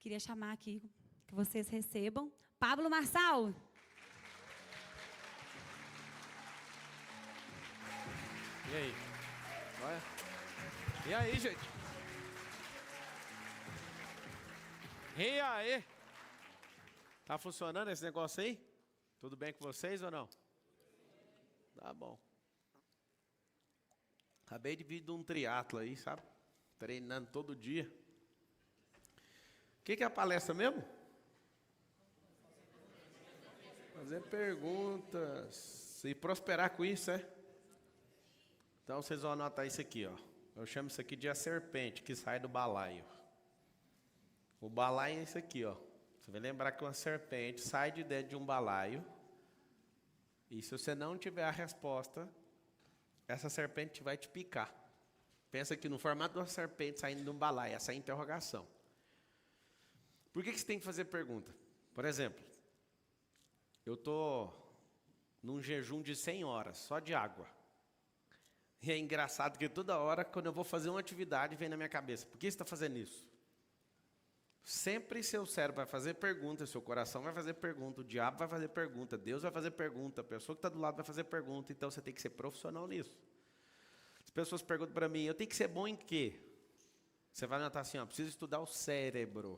Queria chamar aqui que vocês recebam Pablo Marçal. E aí? Olha. E aí, gente? E aí? Tá funcionando esse negócio aí? Tudo bem com vocês ou não? Tá bom. Acabei de vir de um triatlo aí, sabe? Treinando todo dia. O que é a palestra mesmo? Fazer perguntas e prosperar com isso, é? Então vocês vão anotar isso aqui, ó. Eu chamo isso aqui de a serpente que sai do balaio. O balaio é isso aqui, ó. Você vai lembrar que uma serpente sai de dentro de um balaio. E se você não tiver a resposta, essa serpente vai te picar. Pensa que no formato de uma serpente saindo de um balaio, essa é a interrogação. Por que você tem que fazer pergunta? Por exemplo, eu estou num jejum de 100 horas, só de água. E é engraçado que toda hora, quando eu vou fazer uma atividade, vem na minha cabeça, por que você está fazendo isso? Sempre seu cérebro vai fazer pergunta, seu coração vai fazer pergunta, o diabo vai fazer pergunta, Deus vai fazer pergunta, a pessoa que está do lado vai fazer pergunta, então você tem que ser profissional nisso. As pessoas perguntam para mim, eu tenho que ser bom em quê? Você vai notar assim, ó, preciso estudar o cérebro.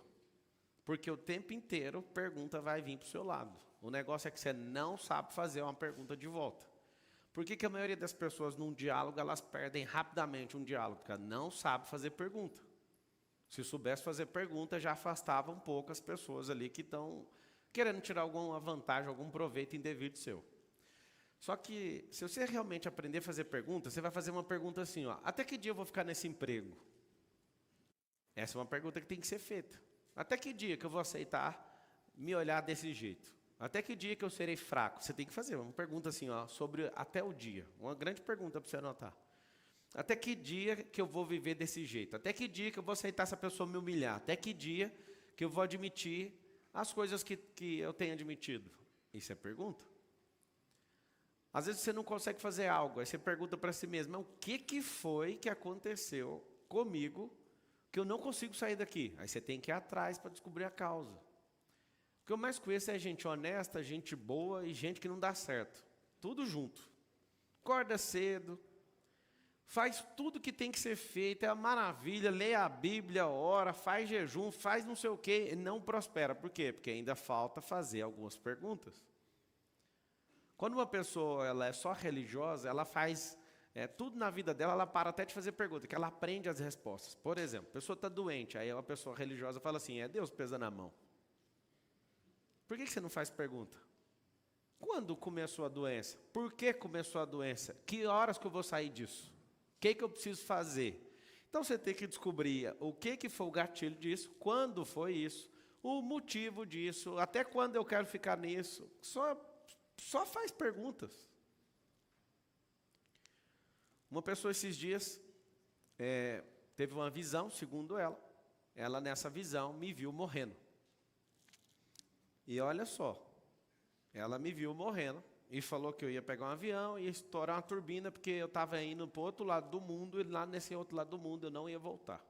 Porque o tempo inteiro, pergunta vai vir para o seu lado. O negócio é que você não sabe fazer uma pergunta de volta. Por que a maioria das pessoas num diálogo, elas perdem rapidamente um diálogo? Porque ela não sabe fazer pergunta. Se soubesse fazer pergunta, já afastava um pouco as pessoas ali que estão querendo tirar alguma vantagem, algum proveito indevido seu. Só que, se você realmente aprender a fazer pergunta, você vai fazer uma pergunta assim, ó, até que dia eu vou ficar nesse emprego? Essa é uma pergunta que tem que ser feita. Até que dia que eu vou aceitar me olhar desse jeito? Até que dia que eu serei fraco? Você tem que fazer uma pergunta assim, ó, sobre até o dia. Uma grande pergunta para você anotar. Até que dia que eu vou viver desse jeito? Até que dia que eu vou aceitar essa pessoa me humilhar? Até que dia que eu vou admitir as coisas que eu tenho admitido? Isso é pergunta. Às vezes você não consegue fazer algo, aí você pergunta para si mesmo, o que foi que aconteceu comigo que eu não consigo sair daqui? Aí você tem que ir atrás para descobrir a causa. O que eu mais conheço é gente honesta, gente boa e gente que não dá certo. Tudo junto. Acorda cedo, faz tudo que tem que ser feito, é uma maravilha, lê a Bíblia, ora, faz jejum, faz não sei o quê, e não prospera. Por quê? Porque ainda falta fazer algumas perguntas. Quando uma pessoa ela é só religiosa, ela faz tudo na vida dela, ela para até de fazer pergunta, que ela aprende as respostas. Por exemplo, a pessoa está doente, aí uma pessoa religiosa fala assim, é Deus pesa na mão. Por que você não faz pergunta? Quando começou a doença? Por que começou a doença? Que horas que eu vou sair disso? O que eu preciso fazer? Então você tem que descobrir o que foi o gatilho disso, quando foi isso, o motivo disso, até quando eu quero ficar nisso. Só faz perguntas. Uma pessoa esses dias teve uma visão, segundo ela nessa visão me viu morrendo. E olha só, ela me viu morrendo e falou que eu ia pegar um avião e ia estourar uma turbina porque eu estava indo para o outro lado do mundo e lá nesse outro lado do mundo eu não ia voltar.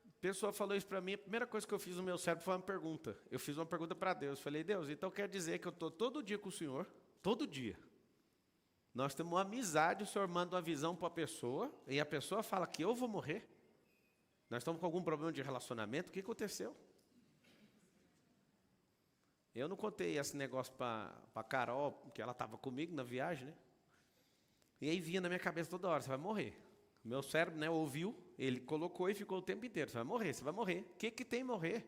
A pessoa falou isso para mim, a primeira coisa que eu fiz no meu cérebro foi uma pergunta. Eu fiz uma pergunta para Deus, falei, Deus, então quer dizer que eu estou todo dia com o Senhor, todo dia. Nós temos uma amizade, o Senhor manda uma visão para a pessoa e a pessoa fala que eu vou morrer. Nós estamos com algum problema de relacionamento, o que aconteceu? Eu não contei esse negócio para a Carol, porque ela estava comigo na viagem, né? E aí vinha na minha cabeça toda hora, você vai morrer. Meu cérebro, né, ouviu, ele colocou e ficou o tempo inteiro, você vai morrer, você vai morrer. O que tem morrer?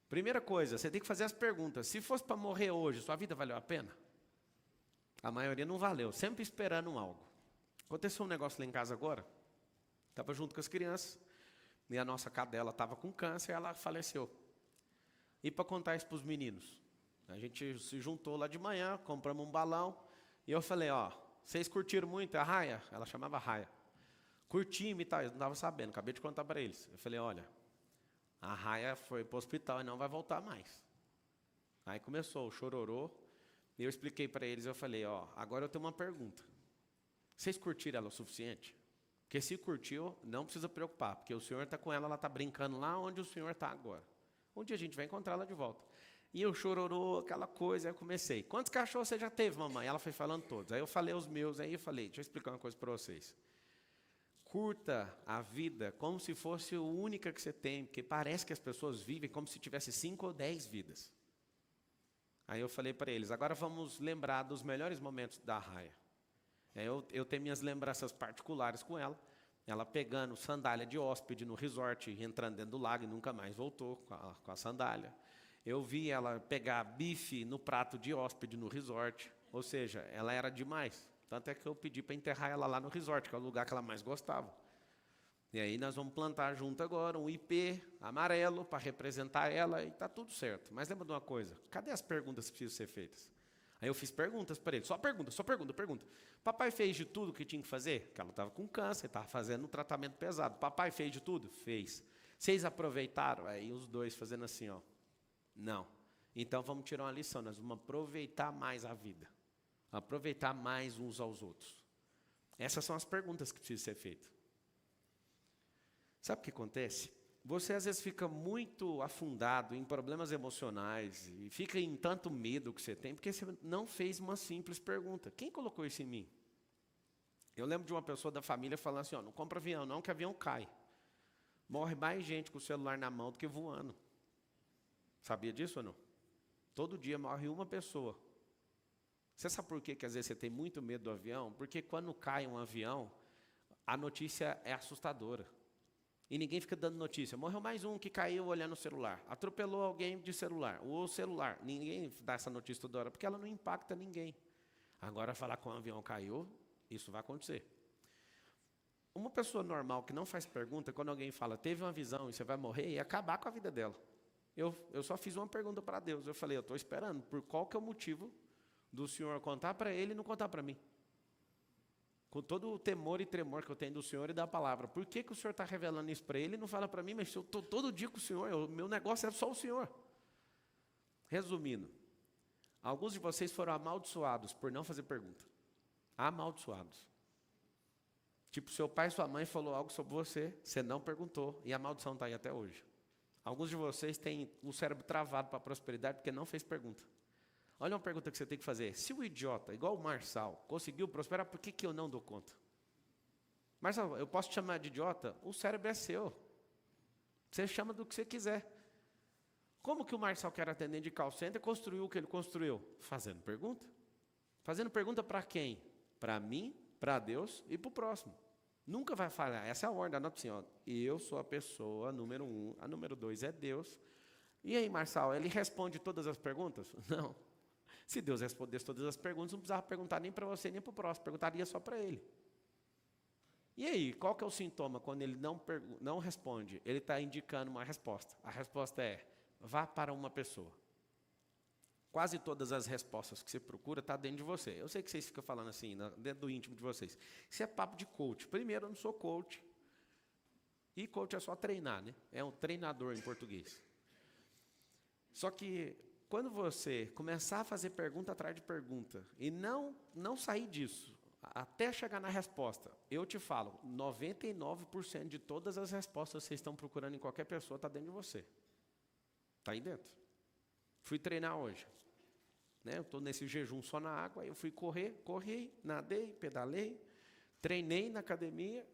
Primeira coisa, você tem que fazer as perguntas. Se fosse para morrer hoje, sua vida valeu a pena? A maioria não valeu, sempre esperando algo. Aconteceu um negócio lá em casa agora, estava junto com as crianças, e a nossa cadela estava com câncer e ela faleceu. E para contar isso para os meninos, a gente se juntou lá de manhã, compramos um balão, e eu falei, ó, vocês curtiram muito a Raia? Ela chamava Raia. Curtimos e tal, eu não estava sabendo, acabei de contar para eles. Eu falei, olha, a Raia foi para o hospital e não vai voltar mais. Aí começou o chororô, e eu expliquei para eles, eu falei, ó, agora eu tenho uma pergunta. Vocês curtiram ela o suficiente? Porque se curtiu, não precisa preocupar, porque o Senhor está com ela, ela está brincando lá onde o Senhor está agora. Um dia a gente vai encontrar ela de volta. E eu chororô, aquela coisa, aí eu comecei. Quantos cachorros você já teve, mamãe? Ela foi falando todos. Aí eu falei os meus, aí eu falei, deixa eu explicar uma coisa para vocês. Curta a vida como se fosse a única que você tem, porque parece que as pessoas vivem como se tivesse 5 ou 10 vidas. Aí eu falei para eles, agora vamos lembrar dos melhores momentos da Raia. Eu tenho minhas lembranças particulares com ela. Ela pegando sandália de hóspede no resort, entrando dentro do lago e nunca mais voltou com a sandália. Eu vi ela pegar bife no prato de hóspede no resort. Ou seja, ela era demais. Tanto é que eu pedi para enterrar ela lá no resort, que é o lugar que ela mais gostava. E aí nós vamos plantar junto agora um IP amarelo para representar ela e está tudo certo. Mas lembra de uma coisa, cadê as perguntas que precisam ser feitas? Aí eu fiz perguntas para ele, só pergunta. Papai fez de tudo que tinha que fazer? Porque ela estava com câncer, estava fazendo um tratamento pesado. Papai fez de tudo? Fez. Vocês aproveitaram? Aí os dois fazendo assim, ó. Não. Então vamos tirar uma lição, nós vamos aproveitar mais a vida. Aproveitar mais uns aos outros. Essas são as perguntas que precisam ser feitas. Sabe o que acontece? Você às vezes fica muito afundado em problemas emocionais e fica em tanto medo que você tem, porque você não fez uma simples pergunta. Quem colocou isso em mim? Eu lembro de uma pessoa da família falando assim, ó, não compra avião não, que avião cai. Morre mais gente com o celular na mão do que voando. Sabia disso ou não? Todo dia morre uma pessoa. Você sabe por que às vezes você tem muito medo do avião? Porque quando cai um avião, a notícia é assustadora. E ninguém fica dando notícia. Morreu mais um que caiu olhando o celular. Atropelou alguém de celular. O celular. Ninguém dá essa notícia toda hora, porque ela não impacta ninguém. Agora, falar que um avião caiu, isso vai acontecer. Uma pessoa normal que não faz pergunta, quando alguém fala, teve uma visão e você vai morrer, ia acabar com a vida dela. Eu só fiz uma pergunta para Deus. Eu falei, eu estou esperando. Por qual que é o motivo do Senhor contar para ele e não contar para mim? Com todo o temor e tremor que eu tenho do Senhor e da palavra. Por que o Senhor está revelando isso para ele e não fala para mim, mas eu estou todo dia com o Senhor, o meu negócio é só o Senhor. Resumindo, alguns de vocês foram amaldiçoados por não fazer pergunta. Amaldiçoados. Tipo, seu pai e sua mãe falou algo sobre você, você não perguntou e a maldição está aí até hoje. Alguns de vocês têm o cérebro travado para a prosperidade porque não fez pergunta. Olha uma pergunta que você tem que fazer. Se o idiota, igual o Marçal, conseguiu prosperar, por que eu não dou conta? Marçal, eu posso te chamar de idiota? O cérebro é seu. Você chama do que você quiser. Como que o Marçal, que era atendente de call center, construiu o que ele construiu? Fazendo pergunta. Fazendo pergunta para quem? Para mim, para Deus e para o próximo. Nunca vai falhar. Essa é a ordem. Anota assim, ó. Eu sou a pessoa número 1, a número 2 é Deus. E aí, Marçal, ele responde todas as perguntas? Não. Se Deus respondesse todas as perguntas, não precisava perguntar nem para você, nem para o próximo, perguntaria só para ele. E aí, qual que é o sintoma quando ele não responde? Ele está indicando uma resposta. A resposta é, vá para uma pessoa. Quase todas as respostas que você procura estão dentro de você. Eu sei que vocês ficam falando assim, dentro do íntimo de vocês. Isso é papo de coach. Primeiro, eu não sou coach. E coach é só treinar, né? É um treinador em português. Só que quando você começar a fazer pergunta atrás de pergunta e não sair disso, até chegar na resposta, eu te falo, 99% de todas as respostas que vocês estão procurando em qualquer pessoa está dentro de você. Está aí dentro. Fui treinar hoje. Né? Eu estou nesse jejum só na água, aí eu fui corri, nadei, pedalei, treinei na academia,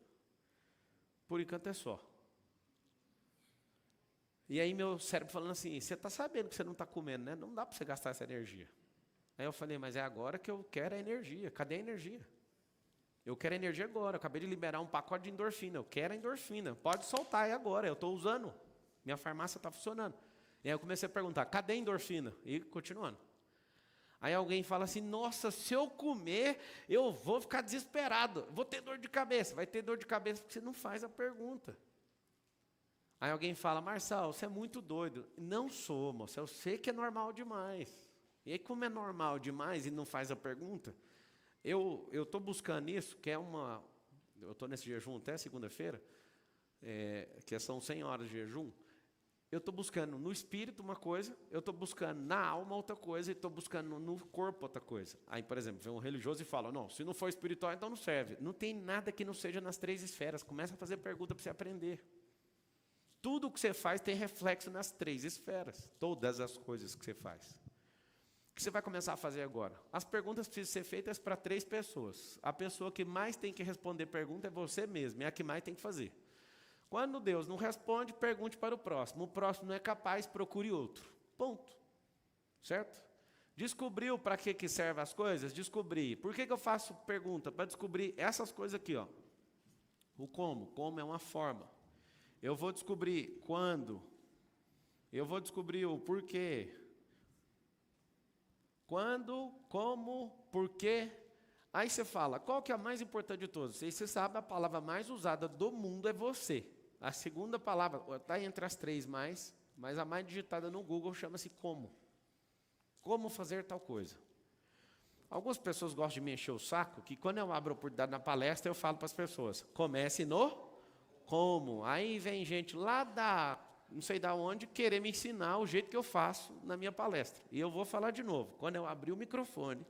por enquanto é só. E aí meu cérebro falando assim, você está sabendo que você não está comendo, né? Não dá para você gastar essa energia. Aí eu falei, mas é agora que eu quero a energia. Cadê a energia? Eu quero a energia agora. Eu acabei de liberar um pacote de endorfina. Eu quero a endorfina. Pode soltar aí agora. Eu estou usando. Minha farmácia está funcionando. E aí eu comecei a perguntar, cadê a endorfina? E continuando. Aí alguém fala assim, nossa, se eu comer, eu vou ficar desesperado. Vou ter dor de cabeça. Vai ter dor de cabeça porque você não faz a pergunta. Aí alguém fala, Marçal, você é muito doido. Não sou, moça, eu sei que é normal demais. E aí, como é normal demais e não faz a pergunta, eu estou buscando isso, que é eu estou nesse jejum até segunda-feira, que são 100 horas de jejum, eu estou buscando no espírito uma coisa, eu estou buscando na alma outra coisa e estou buscando no corpo outra coisa. Aí, por exemplo, vem um religioso e fala, não, se não for espiritual, então não serve. Não tem nada que não seja nas 3 esferas. Começa a fazer pergunta para você aprender. Tudo o que você faz tem reflexo nas 3 esferas. Todas as coisas que você faz. O que você vai começar a fazer agora? As perguntas precisam ser feitas para 3 pessoas. A pessoa que mais tem que responder pergunta é você mesmo, é a que mais tem que fazer. Quando Deus não responde, pergunte para o próximo. O próximo não é capaz, procure outro. Ponto. Certo? Descobriu para que servem as coisas? Descobri. Por que eu faço pergunta? Para descobrir essas coisas aqui, ó. O como. Como é uma forma. Eu vou descobrir quando. Eu vou descobrir o porquê. Quando, como, porquê. Aí você fala, qual que é a mais importante de todas? E você sabe, a palavra mais usada do mundo é você. A segunda palavra, está entre as 3 mais, mas a mais digitada no Google chama-se como. Como fazer tal coisa. Algumas pessoas gostam de me encher o saco, que quando eu abro a oportunidade na palestra, eu falo para as pessoas, comece no como. Aí vem gente lá da, não sei da onde, querer me ensinar o jeito que eu faço na minha palestra. E eu vou falar de novo, quando eu abrir o microfone...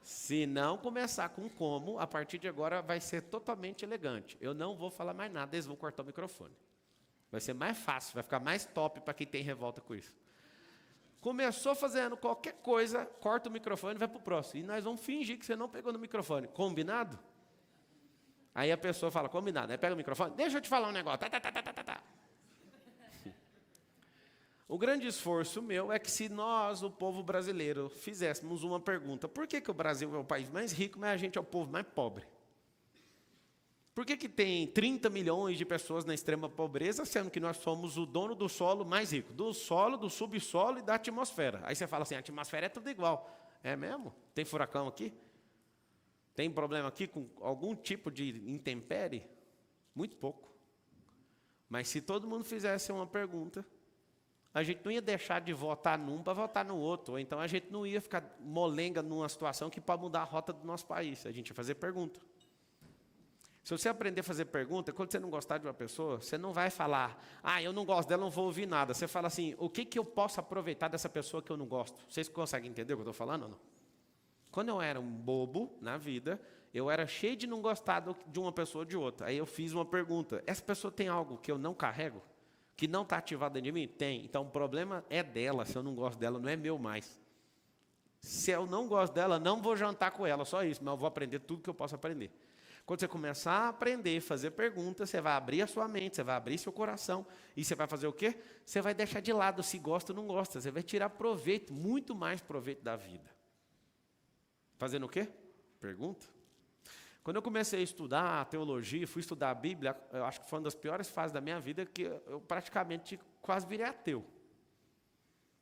Se não começar com como, a partir de agora vai ser totalmente elegante. Eu não vou falar mais nada, eles vão cortar o microfone. Vai ser mais fácil, vai ficar mais top para quem tem revolta com isso. Começou fazendo qualquer coisa, corta o microfone e vai para o próximo. E nós vamos fingir que você não pegou no microfone. Combinado? Aí a pessoa fala, combinado. Aí pega o microfone, deixa eu te falar um negócio. Tá. O grande esforço meu é que se nós, o povo brasileiro, fizéssemos uma pergunta, por que o Brasil é o país mais rico, mas a gente é o povo mais pobre? Por que tem 30 milhões de pessoas na extrema pobreza, sendo que nós somos o dono do solo mais rico? Do solo, do subsolo e da atmosfera. Aí você fala assim, a atmosfera é tudo igual. É mesmo? Tem furacão aqui? Tem problema aqui com algum tipo de intempérie? Muito pouco. Mas se todo mundo fizesse uma pergunta... A gente não ia deixar de votar num para votar no outro. Ou então a gente não ia ficar molenga numa situação que pode mudar a rota do nosso país. A gente ia fazer pergunta. Se você aprender a fazer pergunta, quando você não gostar de uma pessoa, você não vai falar, eu não gosto dela, não vou ouvir nada. Você fala assim, o que eu posso aproveitar dessa pessoa que eu não gosto? Vocês conseguem entender o que eu estou falando ou não? Quando eu era um bobo na vida, eu era cheio de não gostar de uma pessoa ou de outra. Aí eu fiz uma pergunta, essa pessoa tem algo que eu não carrego? Que não está ativado dentro de mim? Tem. Então, o problema é dela. Se eu não gosto dela, não é meu mais. Se eu não gosto dela, não vou jantar com ela, só isso. Mas eu vou aprender tudo que eu posso aprender. Quando você começar a aprender, fazer perguntas, você vai abrir a sua mente, você vai abrir seu coração. E você vai fazer o quê? Você vai deixar de lado se gosta ou não gosta. Você vai tirar proveito, muito mais proveito da vida. Fazendo o quê? Pergunta. Quando eu comecei a estudar a teologia, fui estudar a Bíblia, eu acho que foi uma das piores fases da minha vida, que eu praticamente quase virei ateu.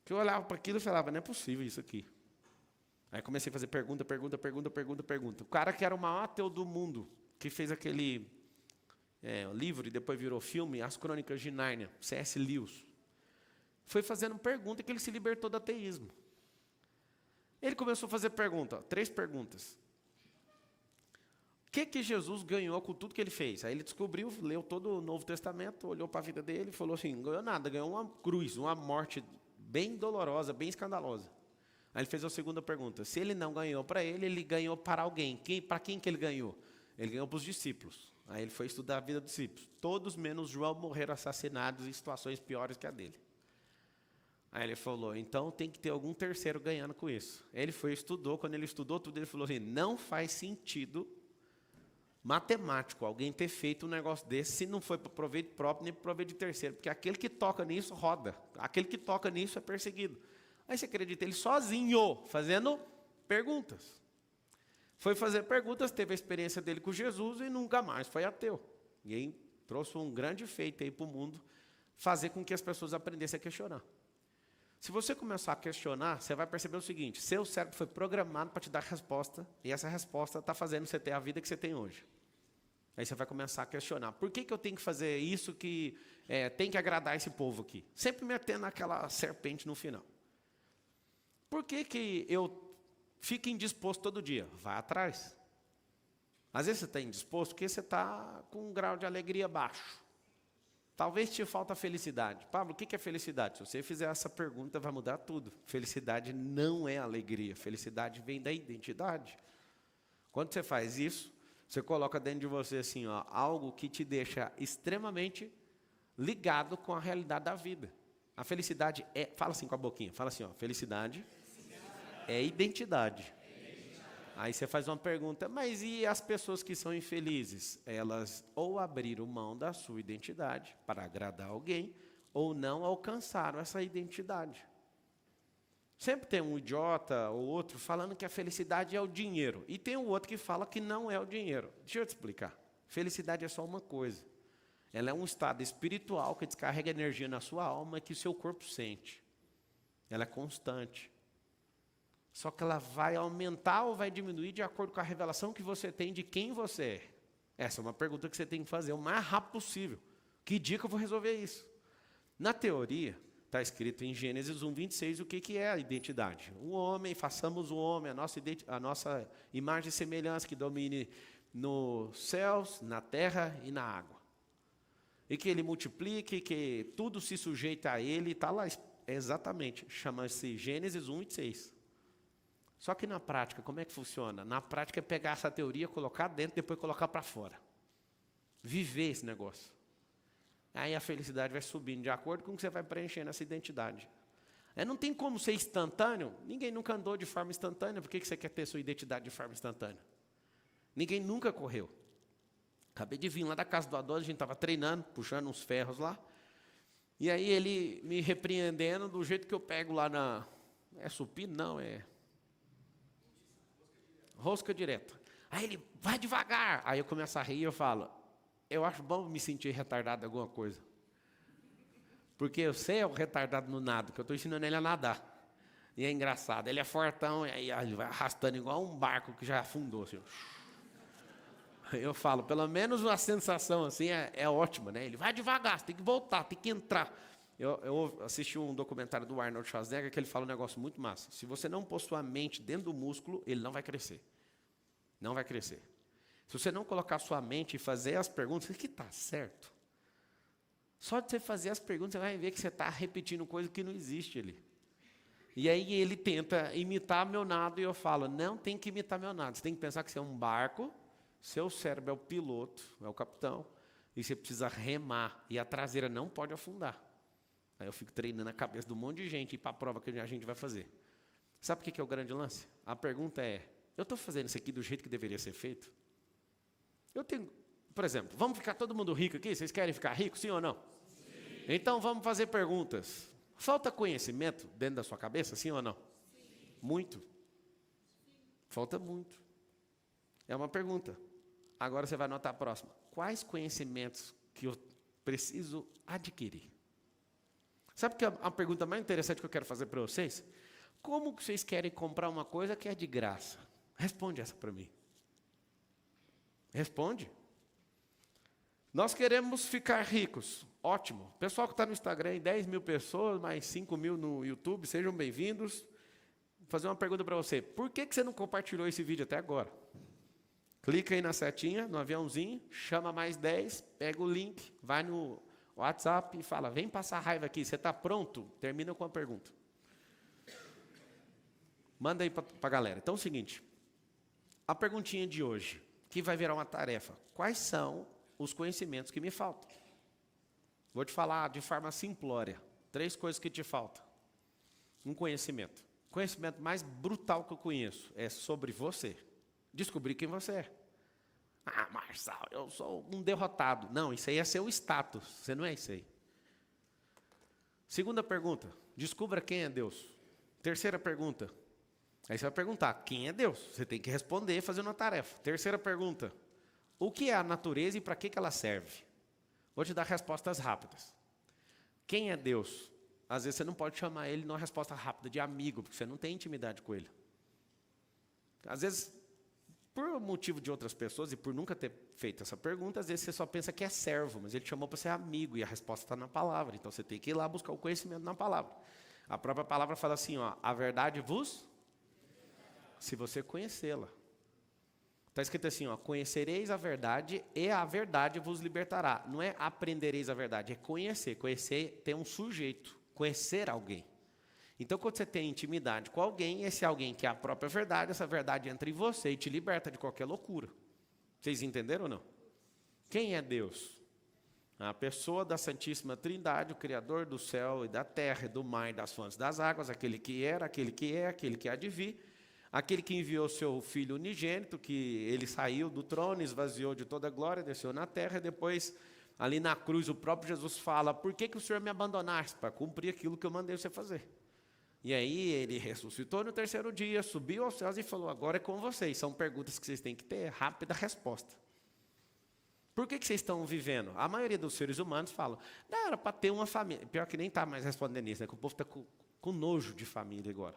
Que eu olhava para aquilo e falava, não é possível isso aqui. Aí comecei a fazer pergunta. O cara que era o maior ateu do mundo, que fez aquele livro e depois virou filme, As Crônicas de Nárnia, C.S. Lewis, foi fazendo pergunta que ele se libertou do ateísmo. Ele começou a fazer 3 perguntas. O que Jesus ganhou com tudo que ele fez? Aí ele descobriu, leu todo o Novo Testamento, olhou para a vida dele e falou assim, não ganhou nada, ganhou uma cruz, uma morte bem dolorosa, bem escandalosa. Aí ele fez a segunda pergunta, se ele não ganhou para ele, ele ganhou para alguém. Para quem que ele ganhou? Ele ganhou para os discípulos. Aí ele foi estudar a vida dos discípulos. Todos menos João morreram assassinados em situações piores que a dele. Aí ele falou, então tem que ter algum terceiro ganhando com isso. Ele foi e estudou, quando ele estudou tudo, ele falou assim, não faz sentido matemático, alguém ter feito um negócio desse, se não foi para proveito próprio, nem para proveito de terceiro, porque aquele que toca nisso roda, aquele que toca nisso é perseguido. Aí você acredita, ele sozinho, fazendo perguntas. Foi fazer perguntas, teve a experiência dele com Jesus e nunca mais foi ateu. E aí trouxe um grande feito aí para o mundo, fazer com que as pessoas aprendessem a questionar. Se você começar a questionar, você vai perceber o seguinte, seu cérebro foi programado para te dar resposta, e essa resposta está fazendo você ter a vida que você tem hoje. Aí você vai começar a questionar, por que eu tenho que fazer isso que tem que agradar esse povo aqui? Sempre metendo aquela serpente no final. Por que eu fico indisposto todo dia? Vai atrás. Às vezes você está indisposto porque você está com um grau de alegria baixo. Talvez te falta felicidade. Pablo, o que é felicidade? Se você fizer essa pergunta, vai mudar tudo. Felicidade não é alegria. Felicidade vem da identidade. Quando você faz isso, você coloca dentro de você assim, ó, algo que te deixa extremamente ligado com a realidade da vida. A felicidade é... Fala assim com a boquinha. Fala assim, ó, felicidade é identidade. Aí você faz uma pergunta, mas e as pessoas que são infelizes? Elas ou abriram mão da sua identidade para agradar alguém, ou não alcançaram essa identidade. Sempre tem um idiota ou outro falando que a felicidade é o dinheiro. E tem o outro que fala que não é o dinheiro. Deixa eu te explicar. Felicidade é só uma coisa. Ela é um estado espiritual que descarrega energia na sua alma e que o seu corpo sente. Ela é constante. Só que ela vai aumentar ou vai diminuir de acordo com a revelação que você tem de quem você é. Essa é uma pergunta que você tem que fazer o mais rápido possível. Que dia que eu vou resolver isso? Na teoria, está escrito em Gênesis 1:26 o que é a identidade. O homem, façamos o homem, a nossa imagem e semelhança que domine nos céus, na terra e na água. E que ele multiplique, que tudo se sujeita a ele, está lá exatamente, chama-se Gênesis 1:26. Só que na prática, como é que funciona? Na prática é pegar essa teoria, colocar dentro, depois colocar para fora. Viver esse negócio. Aí a felicidade vai subindo de acordo com o que você vai preenchendo essa identidade. Não tem como ser instantâneo. Ninguém nunca andou de forma instantânea. Por que você quer ter sua identidade de forma instantânea? Ninguém nunca correu. Acabei de vir lá da casa do Adão, a gente estava treinando, puxando uns ferros lá. E aí ele me repreendendo do jeito que eu pego lá na... É supino? Não, é... Rosca direta. Aí ele, vai devagar. Aí eu começo a rir e eu falo, eu acho bom me sentir retardado em alguma coisa. Porque eu sei é o retardado no nado, que eu estou ensinando ele a nadar. E é engraçado, ele é fortão, e aí ele vai arrastando igual um barco que já afundou. Assim. Eu falo, pelo menos a sensação assim é ótima, né? Ele vai devagar, você tem que voltar, tem que entrar. Eu assisti um documentário do Arnold Schwarzenegger que ele fala um negócio muito massa. Se você não pôr sua mente dentro do músculo, ele não vai crescer. Não vai crescer. Se você não colocar sua mente e fazer as perguntas, isso aqui está certo. Só de você fazer as perguntas, você vai ver que você está repetindo coisa que não existe ali. E aí ele tenta imitar meu nado e eu falo, não tem que imitar meu nado. Você tem que pensar que você é um barco, seu cérebro é o piloto, é o capitão, e você precisa remar, e a traseira não pode afundar. Aí eu fico treinando a cabeça de um monte de gente e para a prova que a gente vai fazer. Sabe o que é o grande lance? A pergunta é, eu estou fazendo isso aqui do jeito que deveria ser feito? Eu tenho, por exemplo, vamos ficar todo mundo rico aqui? Vocês querem ficar ricos, sim ou não? Sim. Então vamos fazer perguntas. Falta conhecimento dentro da sua cabeça, sim ou não? Sim. Muito. Falta muito. É uma pergunta. Agora você vai anotar a próxima. Quais conhecimentos que eu preciso adquirir? Sabe que a pergunta mais interessante que eu quero fazer para vocês? Como que vocês querem comprar uma coisa que é de graça? Responde essa para mim. Responde. Nós queremos ficar ricos. Ótimo. Pessoal que está no Instagram, 10 mil pessoas, mais 5 mil no YouTube, sejam bem-vindos. Vou fazer uma pergunta para você. Por que você não compartilhou esse vídeo até agora? Clica aí na setinha, no aviãozinho, chama mais 10, pega o link, vai no WhatsApp e fala, vem passar raiva aqui, você está pronto? Termina com a pergunta. Manda aí para a galera. Então é o seguinte, a perguntinha de hoje, que vai virar uma tarefa. Quais são os conhecimentos que me faltam? Vou te falar de forma simplória. 3 coisas que te faltam. Um conhecimento. O conhecimento mais brutal que eu conheço é sobre você. Descobrir quem você é. Ah, Marçal, eu sou um derrotado. Não, isso aí é seu status. Você não é isso aí. Segunda pergunta. Descubra quem é Deus. Terceira pergunta. Aí você vai perguntar, quem é Deus? Você tem que responder fazendo uma tarefa. Terceira pergunta. O que é a natureza e para que ela serve? Vou te dar respostas rápidas. Quem é Deus? Às vezes você não pode chamar ele numa resposta rápida de amigo, porque você não tem intimidade com ele. Às vezes, por motivo de outras pessoas e por nunca ter feito essa pergunta, às vezes você só pensa que é servo, mas ele te chamou para ser amigo e a resposta está na palavra. Então você tem que ir lá buscar o conhecimento na palavra. A própria palavra fala assim, ó, a verdade vos... Se você conhecê-la. Está escrito assim, ó, conhecereis a verdade e a verdade vos libertará. Não é aprendereis a verdade, é conhecer. Conhecer tem um sujeito, conhecer alguém. Então, quando você tem intimidade com alguém, esse alguém que é a própria verdade, essa verdade entra em você e te liberta de qualquer loucura. Vocês entenderam ou não? Quem é Deus? A pessoa da Santíssima Trindade, o Criador do céu e da terra, e do mar e das fontes das águas, aquele que era, aquele que é, aquele que há de vir. Aquele que enviou seu Filho unigênito, que ele saiu do trono, esvaziou de toda a glória, desceu na terra, e depois, ali na cruz, o próprio Jesus fala, por que o Senhor me abandonaste? Para cumprir aquilo que eu mandei você fazer. E aí ele ressuscitou no terceiro dia, subiu aos céus e falou, agora é com vocês. São perguntas que vocês têm que ter rápida resposta. Por que vocês estão vivendo? A maioria dos seres humanos falam, não, era para ter uma família. Pior que nem está mais respondendo isso, né? Que o povo está com nojo de família agora.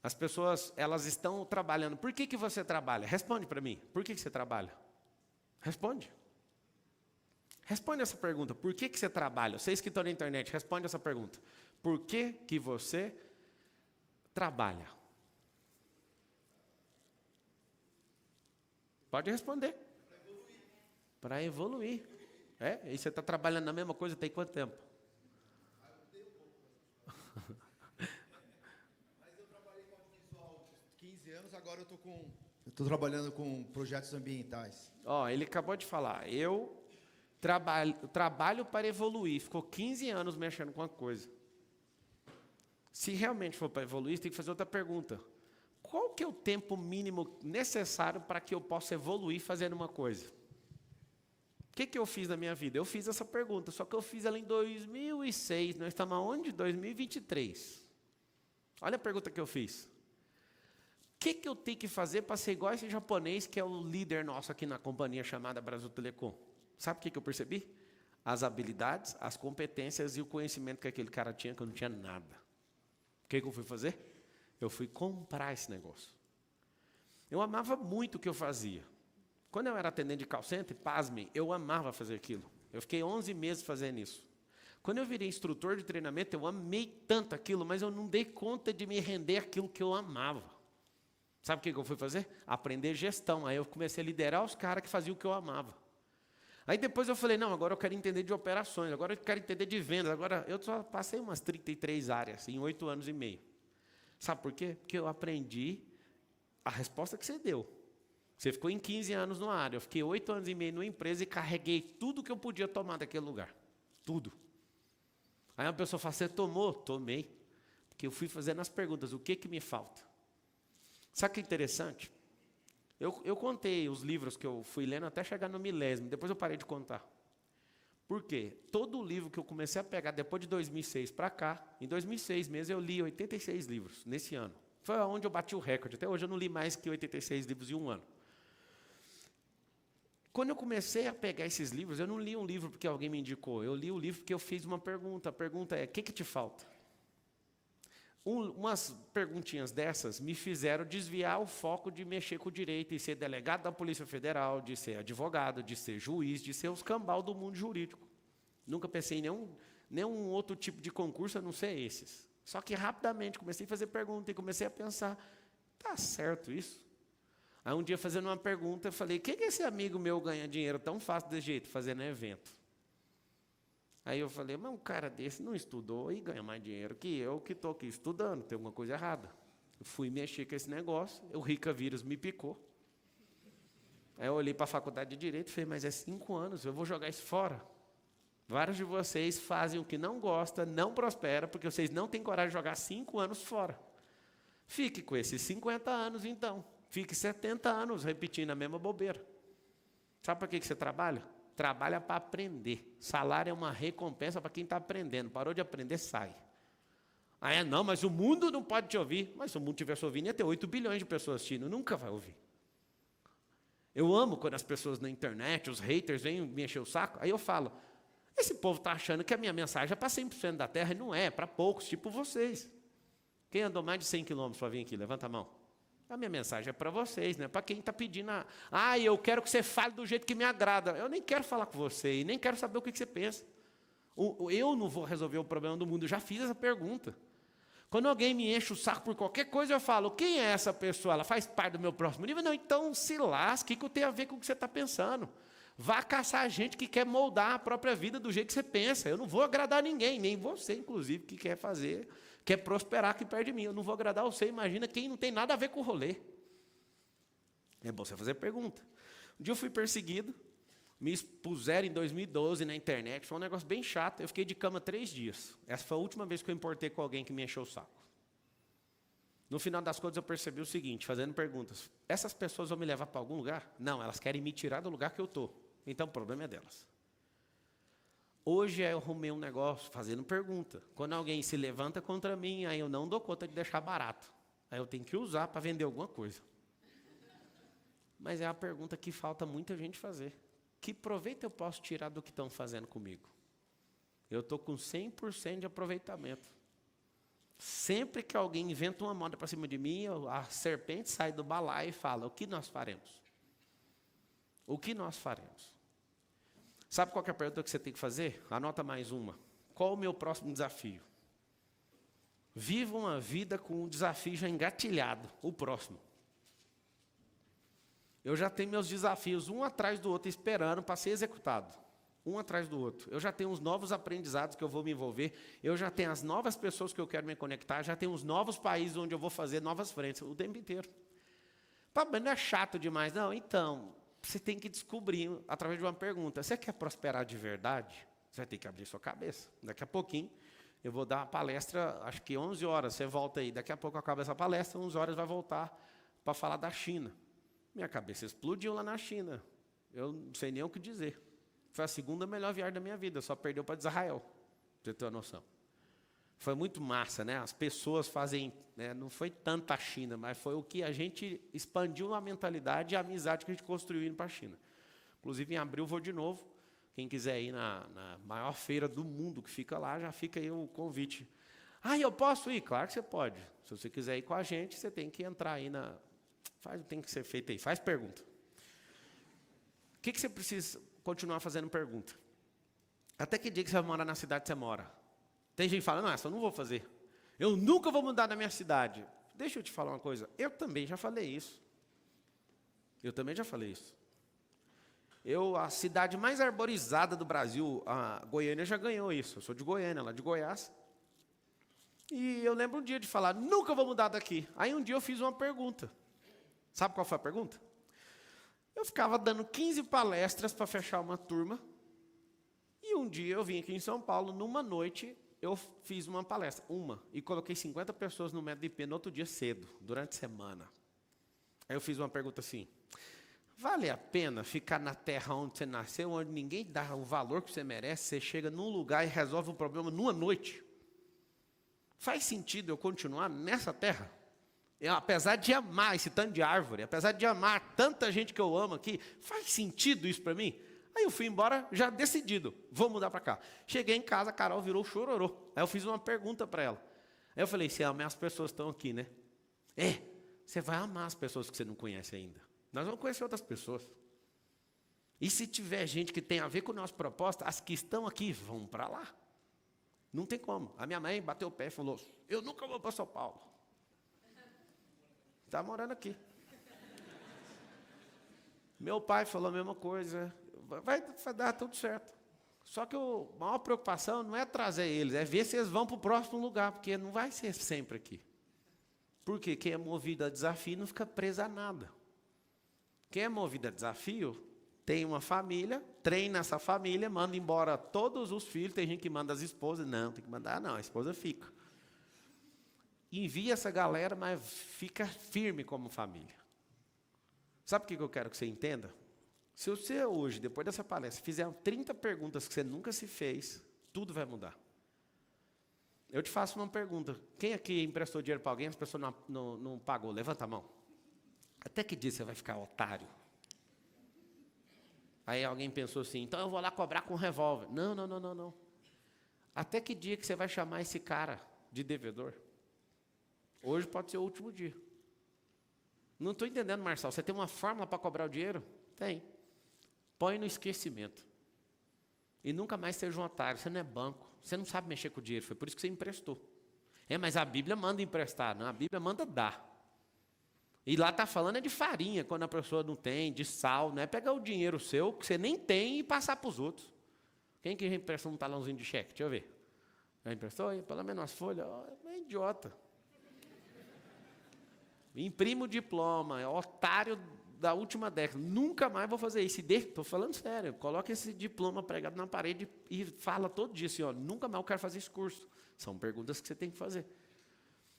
As pessoas, elas estão trabalhando. Por que você trabalha? Responde para mim. Por que você trabalha? Responde. Responde essa pergunta. Por que você trabalha? Vocês que estão na internet, responde essa pergunta. Por que você trabalha? Pode responder. Para evoluir. E você está trabalhando na mesma coisa tem quanto tempo? Agora eu estou trabalhando com projetos ambientais. Ele acabou de falar, eu trabalho para evoluir, ficou 15 anos mexendo com a coisa. Se realmente for para evoluir, você tem que fazer outra pergunta. Qual que é o tempo mínimo necessário para que eu possa evoluir fazendo uma coisa? O que eu fiz na minha vida? Eu fiz essa pergunta, só que eu fiz ela em 2006, nós estamos aonde? 2023. Olha a pergunta que eu fiz. O que eu tenho que fazer para ser igual a esse japonês que é o líder nosso aqui na companhia chamada Brasil Telecom? Sabe o que eu percebi? As habilidades, as competências e o conhecimento que aquele cara tinha, que eu não tinha nada. O que eu fui fazer? Eu fui comprar esse negócio. Eu amava muito o que eu fazia. Quando eu era atendente de call center, pasmem, eu amava fazer aquilo. Eu fiquei 11 meses fazendo isso. Quando eu virei instrutor de treinamento, eu amei tanto aquilo, mas eu não dei conta de me render aquilo que eu amava. Sabe o que eu fui fazer? Aprender gestão. Aí eu comecei a liderar os caras que faziam o que eu amava. Aí depois eu falei, não, agora eu quero entender de operações, agora eu quero entender de vendas. Agora eu só passei umas 33 áreas em 8 anos e meio. Sabe por quê? Porque eu aprendi a resposta que você deu. Você ficou em 15 anos numa área, eu fiquei 8 anos e meio numa empresa e carreguei tudo que eu podia tomar daquele lugar. Tudo. Aí uma pessoa fala, você tomou? Tomei. Porque eu fui fazendo as perguntas, o que me falta? Sabe o que é interessante? Eu contei os livros que eu fui lendo até chegar no 1000º, depois eu parei de contar. Por quê? Todo livro que eu comecei a pegar depois de 2006 para cá, em 2006 mesmo eu li 86 livros, nesse ano. Foi onde eu bati o recorde, até hoje eu não li mais que 86 livros em um ano. Quando eu comecei a pegar esses livros, eu não li um livro porque alguém me indicou, eu li o livro porque eu fiz uma pergunta. A pergunta é, o que te falta? Umas perguntinhas dessas me fizeram desviar o foco de mexer com o direito e ser delegado da Polícia Federal, de ser advogado, de ser juiz, de ser os cambal do mundo jurídico. Nunca pensei em nenhum outro tipo de concurso a não ser esses. Só que rapidamente comecei a fazer pergunta e comecei a pensar, tá certo isso? Aí um dia fazendo uma pergunta, eu falei, o que esse amigo meu ganha dinheiro tão fácil desse jeito, fazendo evento? Aí eu falei, mas um cara desse não estudou e ganha mais dinheiro que eu que estou aqui estudando, tem alguma coisa errada. Eu fui mexer com esse negócio, o Rica vírus me picou. Aí eu olhei para a faculdade de Direito e falei, mas é 5 anos, eu vou jogar isso fora. Vários de vocês fazem o que não gosta, não prospera, porque vocês não têm coragem de jogar 5 anos fora. Fique com esses 50 anos então, fique 70 anos repetindo a mesma bobeira. Sabe para que você trabalha? Trabalha para aprender. Salário é uma recompensa para quem está aprendendo. Parou de aprender, sai. Não, mas o mundo não pode te ouvir. Mas se o mundo estivesse ouvindo, ia ter 8 bilhões de pessoas assistindo. Nunca vai ouvir. Eu amo quando as pessoas na internet, os haters, vêm me encher o saco. Aí eu falo, esse povo está achando que a minha mensagem é para 100% da terra. E não é para poucos, tipo vocês. Quem andou mais de 100 quilômetros para vir aqui? Levanta a mão. A minha mensagem é para vocês, né? Para quem está pedindo, eu quero que você fale do jeito que me agrada. Eu nem quero falar com você e nem quero saber o que você pensa. Eu não vou resolver o problema do mundo, eu já fiz essa pergunta. Quando alguém me enche o saco por qualquer coisa, eu falo, quem é essa pessoa? Ela faz parte do meu próximo nível? Não, então se lasque, o que tem a ver com o que você está pensando? Vá caçar gente que quer moldar a própria vida do jeito que você pensa. Eu não vou agradar ninguém, nem você, inclusive, que quer fazer, quer prosperar aqui perto de mim. Eu não vou agradar você, imagina quem não tem nada a ver com o rolê. É bom você fazer pergunta. Um dia eu fui perseguido, me expuseram em 2012 na internet, foi um negócio bem chato, eu fiquei de cama 3 dias. Essa foi a última vez que eu importei com alguém que me encheu o saco. No final das contas eu percebi o seguinte, fazendo perguntas, essas pessoas vão me levar para algum lugar? Não, elas querem me tirar do lugar que eu estou. Então o problema é delas. Hoje eu arrumei um negócio fazendo pergunta. Quando alguém se levanta contra mim, aí eu não dou conta de deixar barato. Aí eu tenho que usar para vender alguma coisa. Mas é a pergunta que falta muita gente fazer. Que proveito eu posso tirar do que estão fazendo comigo? Eu estou com 100% de aproveitamento. Sempre que alguém inventa uma moda para cima de mim, a serpente sai do balaio e fala, o que nós faremos? O que nós faremos? Sabe qual que é a pergunta que você tem que fazer? Anota mais uma. Qual o meu próximo desafio? Viva uma vida com um desafio já engatilhado, o próximo. Eu já tenho meus desafios, um atrás do outro, esperando para ser executado. Um atrás do outro. Eu já tenho os novos aprendizados que eu vou me envolver, eu já tenho as novas pessoas que eu quero me conectar, já tenho os novos países onde eu vou fazer novas frentes, o tempo inteiro. Mas não é chato demais, não? Então, você tem que descobrir, através de uma pergunta, você quer prosperar de verdade? Você vai ter que abrir sua cabeça. Daqui a pouquinho, eu vou dar uma palestra, acho que 11 horas, você volta aí. Daqui a pouco acaba essa palestra, 11 horas vai voltar para falar da China. Minha cabeça explodiu lá na China. Eu não sei nem o que dizer. Foi a segunda melhor viagem da minha vida, só perdeu para Israel, pra você ter uma noção. Foi muito massa, né? As pessoas fazem, né? Não foi tanta a China, mas foi o que a gente expandiu a mentalidade e a amizade que a gente construiu indo para a China. Inclusive, em abril vou de novo. Quem quiser ir na maior feira do mundo que fica lá, já fica aí o convite. Ah, eu posso ir? Claro que você pode. Se você quiser ir com a gente, você tem que entrar aí na... tem que ser feito aí. Faz pergunta. O que você precisa continuar fazendo pergunta? Até que dia que você vai morar na cidade que você mora? Tem gente que fala, não, essa eu não vou fazer. Eu nunca vou mudar da minha cidade. Deixa eu te falar uma coisa. Eu também já falei isso. A cidade mais arborizada do Brasil, a Goiânia, já ganhou isso. Eu sou de Goiânia, lá de Goiás. E eu lembro um dia de falar, nunca vou mudar daqui. Aí um dia eu fiz uma pergunta. Sabe qual foi a pergunta? Eu ficava dando 15 palestras para fechar uma turma. E um dia eu vim aqui em São Paulo, numa noite, eu fiz uma palestra, e coloquei 50 pessoas no método IP no outro dia cedo, durante a semana. Aí eu fiz uma pergunta assim, vale a pena ficar na terra onde você nasceu, onde ninguém dá o valor que você merece, você chega num lugar e resolve um problema numa noite? Faz sentido eu continuar nessa terra? Apesar de amar esse tanto de árvore, apesar de amar tanta gente que eu amo aqui, faz sentido isso para mim? Aí eu fui embora já decidido, vou mudar para cá. Cheguei em casa, a Carol virou chororô. Aí eu fiz uma pergunta para ela. Aí eu falei, você ama as pessoas que estão aqui, né? Você vai amar as pessoas que você não conhece ainda. Nós vamos conhecer outras pessoas. E se tiver gente que tem a ver com a nossa proposta, as que estão aqui vão para lá. Não tem como. A minha mãe bateu o pé e falou, eu nunca vou para São Paulo. Está morando aqui. Meu pai falou a mesma coisa. Vai dar tudo certo. Só que a maior preocupação não é trazer eles, é ver se eles vão para o próximo lugar, porque não vai ser sempre aqui. Porque quem é movido a desafio não fica preso a nada. Quem é movido a desafio tem uma família, treina essa família, manda embora todos os filhos, tem gente que manda as esposas, não, tem que mandar não, a esposa fica. Envia essa galera, mas fica firme como família. Sabe o que eu quero que você entenda? Se você hoje, depois dessa palestra, fizer 30 perguntas que você nunca se fez, tudo vai mudar. Eu te faço uma pergunta. Quem aqui emprestou dinheiro para alguém, as pessoas não pagou? Levanta a mão. Até que dia você vai ficar otário? Aí alguém pensou assim, então eu vou lá cobrar com um revólver. Não. Até que dia que você vai chamar esse cara de devedor? Hoje pode ser o último dia. Não estou entendendo, Marcelo. Você tem uma fórmula para cobrar o dinheiro? Tem. Põe no esquecimento. E nunca mais seja um otário. Você não é banco. Você não sabe mexer com o dinheiro. Foi por isso que você emprestou. Mas a Bíblia manda emprestar. Não, a Bíblia manda dar. E lá está falando é de farinha, quando a pessoa não tem, de sal, não é pegar o dinheiro seu, que você nem tem, e passar para os outros. Quem que emprestou um talãozinho de cheque? Deixa eu ver. Já emprestou? Aí, pelo menos as folhas. É idiota. Imprime o diploma, é otário da última década. Nunca mais vou fazer isso. Estou falando sério. Coloca esse diploma pregado na parede e fala todo dia assim, nunca mais eu quero fazer esse curso. São perguntas que você tem que fazer.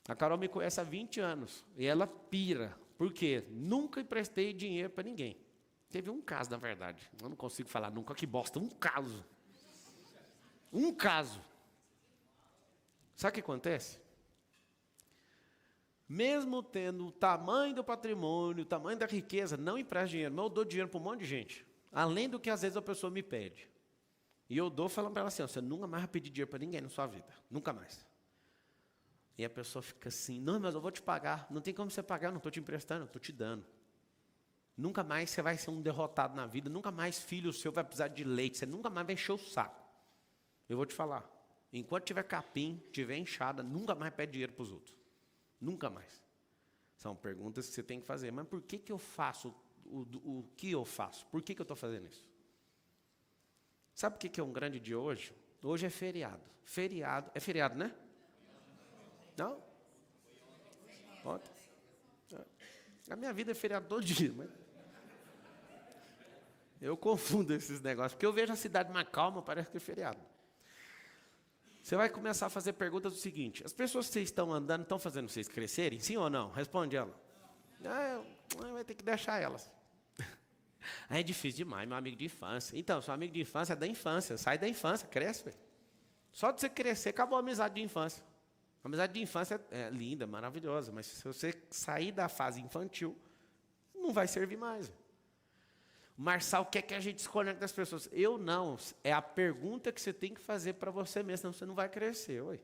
A Carol me conhece há 20 anos e ela pira. Por quê? Nunca emprestei dinheiro para ninguém. Teve um caso, na verdade. Eu não consigo falar nunca, que bosta. Um caso. Um caso. Sabe o que acontece? Mesmo tendo o tamanho do patrimônio, o tamanho da riqueza, não empresto dinheiro, mas eu dou dinheiro para um monte de gente. Além do que às vezes a pessoa me pede. E eu dou falando para ela assim, você nunca mais vai pedir dinheiro para ninguém na sua vida. Nunca mais. E a pessoa fica assim, não, mas eu vou te pagar. Não tem como você pagar, eu não estou te emprestando, eu estou te dando. Nunca mais você vai ser um derrotado na vida, nunca mais filho seu vai precisar de leite, você nunca mais vai encher o saco. Eu vou te falar, enquanto tiver capim, tiver enxada, nunca mais pede dinheiro para os outros. Nunca mais. São perguntas que você tem que fazer. Mas por que eu faço o que eu faço? Por que eu estou fazendo isso? Sabe o que é um grande dia hoje? Hoje é feriado. Feriado, é feriado, né? Não? Ontem. A minha vida é feriado todo dia. Mas eu confundo esses negócios. Porque eu vejo a cidade mais calma, parece que é feriado. Você vai começar a fazer perguntas do seguinte. As pessoas que vocês estão andando, estão fazendo vocês crescerem? Sim ou não? Responde ela. Vai ter que deixar elas. É difícil demais, meu amigo de infância. Então, seu amigo de infância é da infância. Sai da infância, cresce. Véio. Só de você crescer, acabou a amizade de infância. A amizade de infância é linda, maravilhosa. Mas se você sair da fase infantil, não vai servir mais. O Marçal quer que a gente desconecte das pessoas. Eu não. É a pergunta que você tem que fazer para você mesmo, senão você não vai crescer. Oi.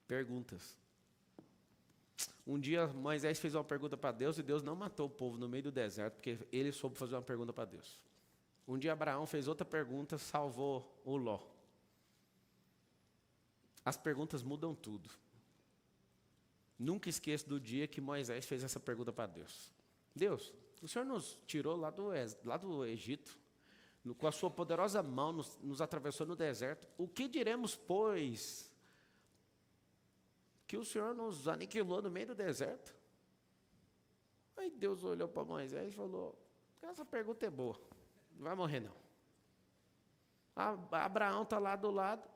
Perguntas. Um dia Moisés fez uma pergunta para Deus e Deus não matou o povo no meio do deserto, porque ele soube fazer uma pergunta para Deus. Um dia Abraão fez outra pergunta, salvou o Ló. As perguntas mudam tudo. Nunca esqueço do dia que Moisés fez essa pergunta para Deus. Deus, o Senhor nos tirou lá do Egito, com a sua poderosa mão nos atravessou no deserto. O que diremos, pois, que o Senhor nos aniquilou no meio do deserto? Aí Deus olhou para Moisés e falou, essa pergunta é boa, não vai morrer não. Abraão está lá do lado,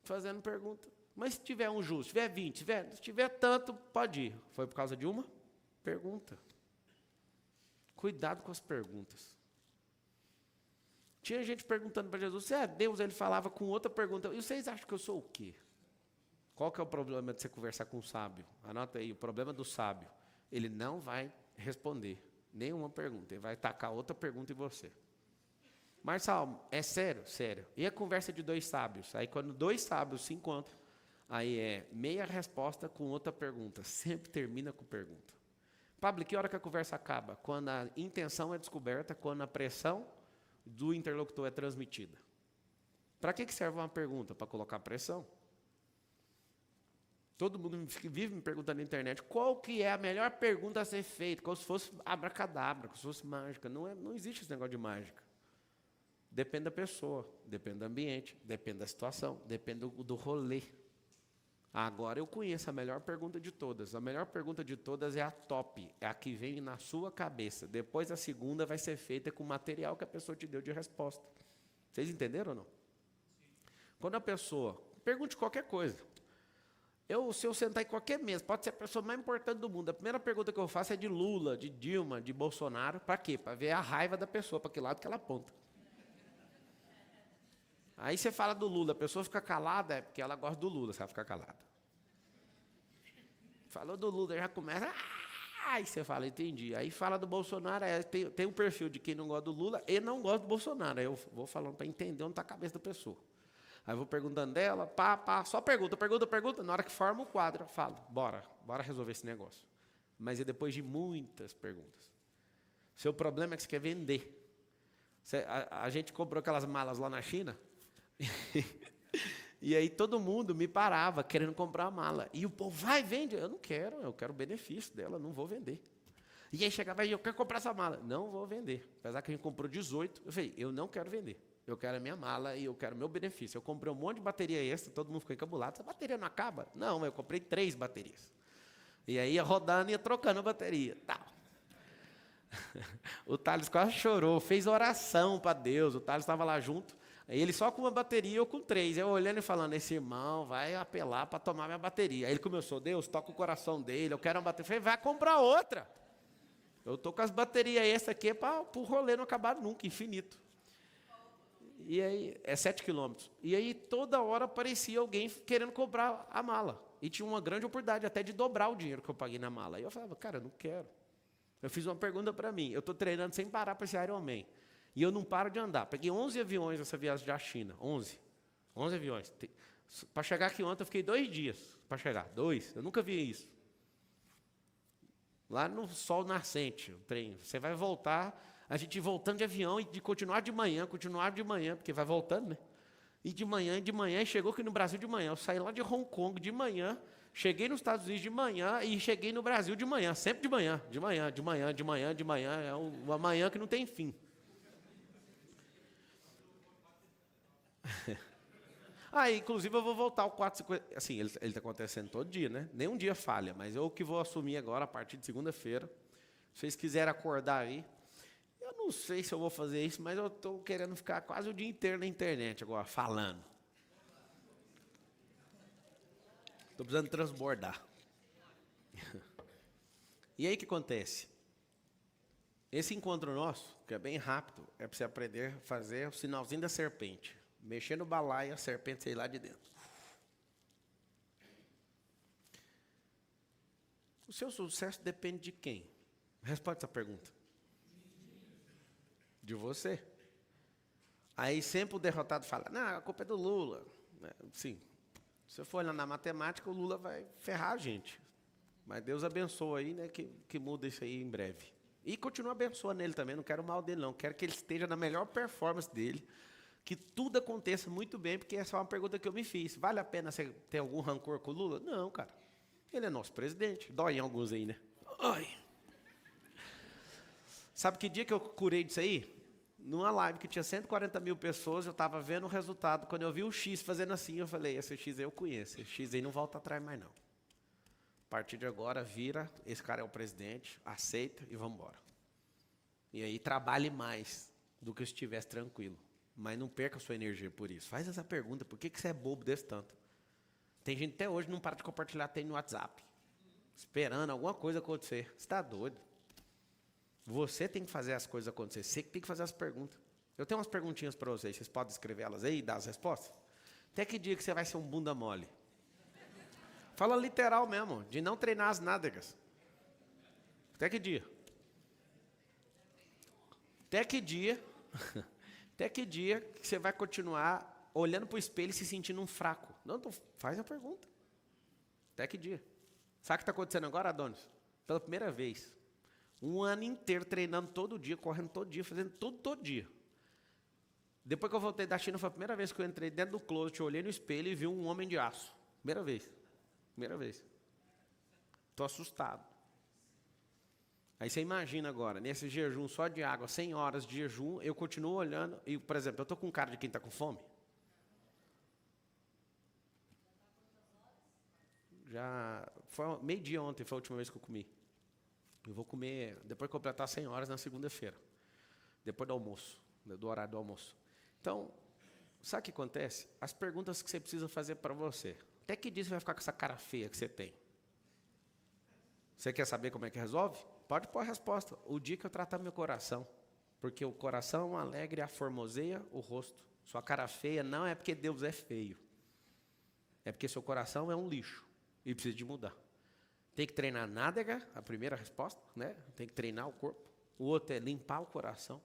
fazendo pergunta. Mas se tiver um justo, se tiver 20, se tiver tanto, pode ir. Foi por causa de uma pergunta. Cuidado com as perguntas. Tinha gente perguntando para Jesus, se é Deus, ele falava com outra pergunta. E vocês acham que eu sou o quê? Qual que é o problema de você conversar com um sábio? Anota aí, o problema do sábio. Ele não vai responder nenhuma pergunta. Ele vai tacar outra pergunta em você. Marçal, é sério? Sério. E a conversa de dois sábios? Aí quando dois sábios se encontram, aí é meia resposta com outra pergunta. Sempre termina com pergunta. Pablo, que hora que a conversa acaba? Quando a intenção é descoberta, quando a pressão do interlocutor é transmitida. Para que serve uma pergunta? Para colocar pressão. Todo mundo vive me perguntando na internet, qual que é a melhor pergunta a ser feita? Como se fosse abracadabra, como se fosse mágica. Não existe esse negócio de mágica. Depende da pessoa, depende do ambiente, depende da situação, depende do rolê. Agora eu conheço a melhor pergunta de todas. A melhor pergunta de todas é a top, é a que vem na sua cabeça. Depois a segunda vai ser feita com o material que a pessoa te deu de resposta. Vocês entenderam ou não? Quando a pessoa, pergunte qualquer coisa. Se eu sentar em qualquer mesa, pode ser a pessoa mais importante do mundo. A primeira pergunta que eu faço é de Lula, de Dilma, de Bolsonaro. Para quê? Para ver a raiva da pessoa, para que lado que ela aponta. Aí você fala do Lula, a pessoa fica calada, é porque ela gosta do Lula, você vai ficar calada. Falou do Lula, já começa, aí você fala, entendi. Aí fala do Bolsonaro, tem um perfil de quem não gosta do Lula e não gosta do Bolsonaro. Aí eu vou falando para entender onde está a cabeça da pessoa. Aí eu vou perguntando dela, só pergunta. Na hora que forma o quadro, eu falo, bora resolver esse negócio. Mas é depois de muitas perguntas. Seu problema é que você quer vender. A gente comprou aquelas malas lá na China. E aí todo mundo me parava querendo comprar a mala. E o povo, vai, vende. Eu quero o benefício dela, não vou vender. E aí chegava aí, eu quero comprar essa mala. Não vou vender. Apesar que a gente comprou 18, eu falei, eu não quero vender. Eu quero a minha mala e eu quero o meu benefício. Eu comprei um monte de bateria extra, todo mundo ficou encabulado. Essa bateria não acaba? Não, eu comprei 3 baterias. E aí ia rodando e ia trocando a bateria. Tal. O Thales quase chorou, fez oração para Deus. O Thales estava lá junto. Ele só com uma bateria, eu com 3. Eu olhando e falando, esse irmão vai apelar para tomar minha bateria. Aí ele começou, Deus, toca o coração dele, eu quero uma bateria. Eu falei, vai comprar outra. Eu estou com as baterias essa aqui para o rolê não acabar nunca, infinito. E aí, é 7 quilômetros. E aí, toda hora aparecia alguém querendo comprar a mala. E tinha uma grande oportunidade até de dobrar o dinheiro que eu paguei na mala. E eu falava, cara, eu não quero. Eu fiz uma pergunta para mim. Eu estou treinando sem parar para esse Ironman. E eu não paro de andar. Peguei 11 aviões nessa viagem da China. 11 aviões. Para chegar aqui ontem, eu fiquei 2 dias para chegar. 2. Eu nunca vi isso. Lá no sol nascente, o trem. Você vai voltar, a gente voltando de avião e de continuar de manhã, porque vai voltando, né? E de manhã, e chegou aqui no Brasil de manhã. Eu saí lá de Hong Kong de manhã, cheguei nos Estados Unidos de manhã e cheguei no Brasil de manhã. Sempre de manhã. É uma manhã que não tem fim. Inclusive eu vou voltar ao 450. Assim, ele está acontecendo todo dia, né? Nenhum dia falha, mas eu que vou assumir agora a partir de segunda-feira. Se vocês quiserem acordar aí, eu não sei se eu vou fazer isso, mas eu estou querendo ficar quase o dia inteiro na internet agora, falando. Estou precisando transbordar. E aí o que acontece? Esse encontro nosso, que é bem rápido, é para você aprender a fazer o sinalzinho da serpente. Mexer no balaio, a serpente sair lá de dentro. O seu sucesso depende de quem? Responde essa pergunta. De você. Aí sempre o derrotado fala, não, a culpa é do Lula. Sim, se você for olhar na matemática, o Lula vai ferrar a gente. Mas Deus abençoa aí, né, que muda isso aí em breve. E continua abençoando ele também, não quero o mal dele não. Quero que ele esteja na melhor performance dele. Que tudo aconteça muito bem, porque essa é uma pergunta que eu me fiz. Vale a pena você ter algum rancor com o Lula? Não, cara. Ele é nosso presidente. Dói em alguns aí, né? Ai. Sabe que dia que eu curei disso aí? Numa live que tinha 140 mil pessoas, eu estava vendo o resultado. Quando eu vi o X fazendo assim, eu falei, esse X aí eu conheço. Esse X aí não volta atrás mais, não. A partir de agora, vira, esse cara é o presidente, aceita e vamos embora. E aí trabalhe mais do que se estivesse tranquilo. Mas não perca a sua energia por isso. Faz essa pergunta, por que você é bobo desse tanto? Tem gente até hoje que não para de compartilhar, tem no WhatsApp. Esperando alguma coisa acontecer. Você está doido? Você tem que fazer as coisas acontecer. Você que tem que fazer as perguntas. Eu tenho umas perguntinhas para vocês. Vocês podem escrever elas aí e dar as respostas? Até que dia que você vai ser um bunda mole? Fala literal mesmo, de não treinar as nádegas. Até que dia? Até que dia... Até que dia que você vai continuar olhando para o espelho e se sentindo um fraco? Não, então faz a pergunta. Até que dia? Sabe o que está acontecendo agora, Adonis? Pela primeira vez. Um ano inteiro treinando todo dia, correndo todo dia, fazendo tudo todo dia. Depois que eu voltei da China, foi a primeira vez que eu entrei dentro do closet, olhei no espelho e vi um homem de aço. Primeira vez. Primeira vez. Estou assustado. Aí você imagina agora, nesse jejum só de água, 100 horas de jejum, eu continuo olhando, e, por exemplo, eu estou com cara de quem está com fome? Já foi meio-dia ontem, foi a última vez que eu comi. Eu vou comer, depois de completar 100 horas, na segunda-feira. Depois do almoço, do horário do almoço. Então, sabe o que acontece? As perguntas que você precisa fazer para você. Até que dia você vai ficar com essa cara feia que você tem? Você quer saber como é que resolve? Pode pôr a resposta. O dia que eu tratar meu coração. Porque o coração alegre aformoseia o rosto. Sua cara feia não é porque Deus é feio. É porque seu coração é um lixo. E precisa de mudar. Tem que treinar a nádega, a primeira resposta, né? Tem que treinar o corpo. O outro é limpar o coração.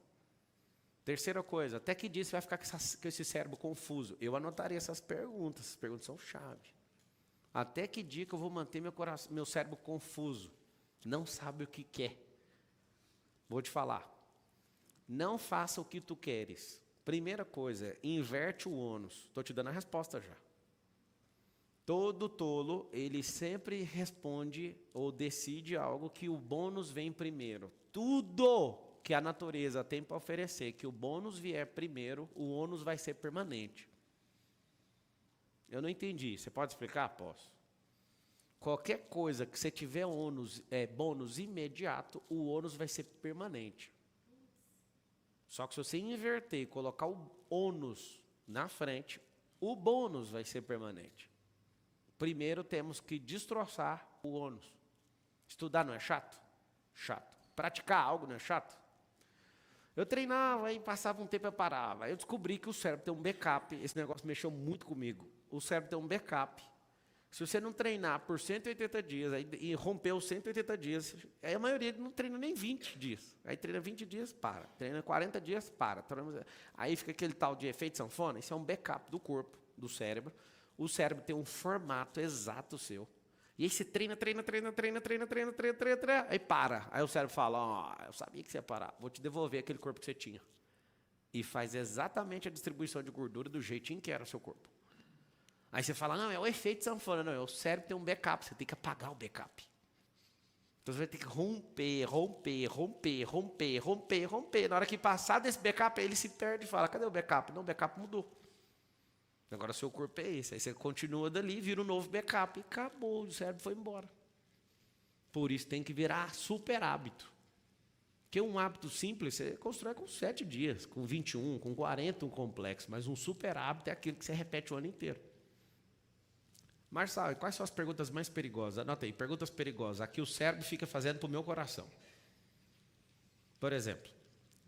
Terceira coisa, até que dia você vai ficar com esse cérebro confuso? Eu anotaria essas perguntas são chave. Até que dia que eu vou manter meu cérebro confuso? Não sabe o que quer. Vou te falar. Não faça o que tu queres. Primeira coisa, inverte o ônus. Estou te dando a resposta já. Todo tolo, ele sempre responde ou decide algo que o bônus vem primeiro. Tudo que a natureza tem para oferecer, que o bônus vier primeiro, o ônus vai ser permanente. Eu não entendi. Você pode explicar? Posso. Qualquer coisa que você tiver bônus imediato, o ônus vai ser permanente. Só que se você inverter e colocar o ônus na frente, o bônus vai ser permanente. Primeiro temos que destroçar o ônus. Estudar não é chato? Chato. Praticar algo não é chato? Eu treinava e passava um tempo eu parava. Eu descobri que o cérebro tem um backup. Esse negócio mexeu muito comigo. O cérebro tem um backup. Se você não treinar por 180 dias e romper os 180 dias, aí a maioria não treina nem 20 dias. Aí treina 20 dias, para. Treina 40 dias, para. Aí fica aquele tal de efeito sanfona. Isso é um backup do corpo, do cérebro. O cérebro tem um formato exato seu. E aí você treina, aí para. Aí o cérebro fala, eu sabia que você ia parar, vou te devolver aquele corpo que você tinha. E faz exatamente a distribuição de gordura do jeitinho que era o seu corpo. Aí você fala, não, é o efeito sanfona. Não, é o cérebro tem um backup, você tem que apagar o backup. Então você vai ter que romper. Na hora que passar desse backup, ele se perde e fala, cadê o backup? Não, o backup mudou. Agora seu corpo é esse. Aí você continua dali, vira um novo backup. E acabou, o cérebro foi embora. Por isso tem que virar super hábito. Porque um hábito simples, você constrói com 7 dias, com 21, com 40, um complexo. Mas um super hábito é aquilo que você repete o ano inteiro. Marçal, quais são as perguntas mais perigosas? Anota aí, perguntas perigosas. Aqui o cérebro fica fazendo para o meu coração. Por exemplo,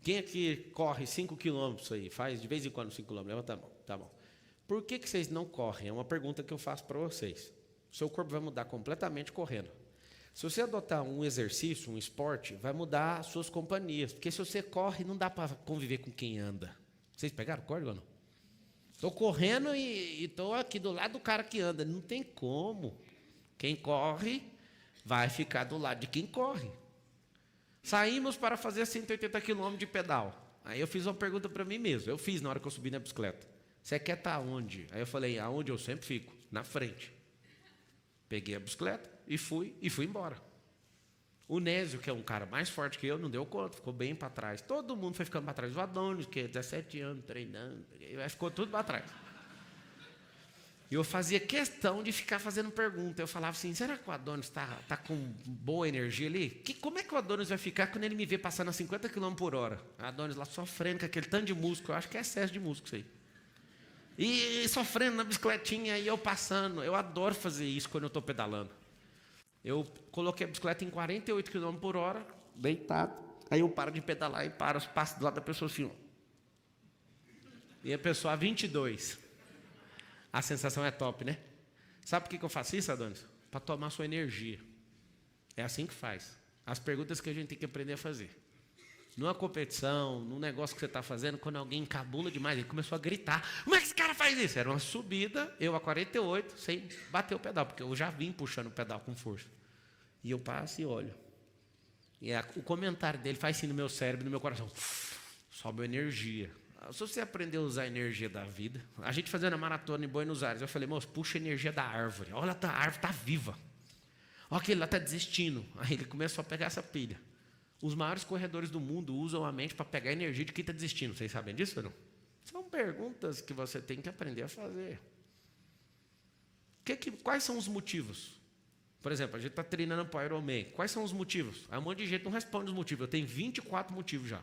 quem aqui corre 5 quilômetros aí? Faz de vez em quando 5 quilômetros? Levanta a mão. Tá bom. Por que vocês não correm? É uma pergunta que eu faço para vocês. O seu corpo vai mudar completamente correndo. Se você adotar um exercício, um esporte, vai mudar as suas companhias. Porque se você corre, não dá para conviver com quem anda. Vocês pegaram o código ou não? Estou correndo e estou aqui do lado do cara que anda. Não tem como. Quem corre vai ficar do lado de quem corre. Saímos para fazer 180 quilômetros de pedal. Aí eu fiz uma pergunta para mim mesmo. Eu fiz na hora que eu subi na bicicleta. Você quer estar onde? Aí eu falei, aonde eu sempre fico, na frente. Peguei a bicicleta e fui embora. O Nésio, que é um cara mais forte que eu, não deu conta, ficou bem para trás. Todo mundo foi ficando para trás. O Adonis, que é 17 anos, treinando, ficou tudo para trás. E eu fazia questão de ficar fazendo pergunta. Eu falava assim, será que o Adonis está com boa energia ali? Como é que o Adonis vai ficar quando ele me vê passando a 50 km por hora? O Adonis lá sofrendo com aquele tanto de músculo. Eu acho que é excesso de músculo isso aí. E sofrendo na bicicletinha e eu passando. Eu adoro fazer isso quando eu estou pedalando. Eu coloquei a bicicleta em 48 km por hora, deitado. Aí eu paro de pedalar e passo do lado da pessoa assim. Ó. E a pessoa a 22. A sensação é top, né? Sabe por que eu faço isso, Adonis? Para tomar sua energia. É assim que faz. As perguntas que a gente tem que aprender a fazer. Numa competição, num negócio que você está fazendo, quando alguém encabula demais, ele começou a gritar, como é que esse cara faz isso? Era uma subida, eu a 48, sem bater o pedal, porque eu já vim puxando o pedal com força. E eu passo e olho. E o comentário dele faz assim no meu cérebro, no meu coração. Sobe energia. Se você aprender a usar a energia da vida, a gente fazendo a maratona em Buenos Aires, eu falei, moço, puxa a energia da árvore. Olha, a árvore está viva. Olha aquele lá está desistindo. Aí ele começou a pegar essa pilha. Os maiores corredores do mundo usam a mente para pegar a energia de quem está desistindo. Vocês sabem disso ou não? São perguntas que você tem que aprender a fazer. Quais são os motivos? Por exemplo, a gente está treinando para o Ironman. Quais são os motivos? Aí um monte de gente não responde os motivos. Eu tenho 24 motivos já.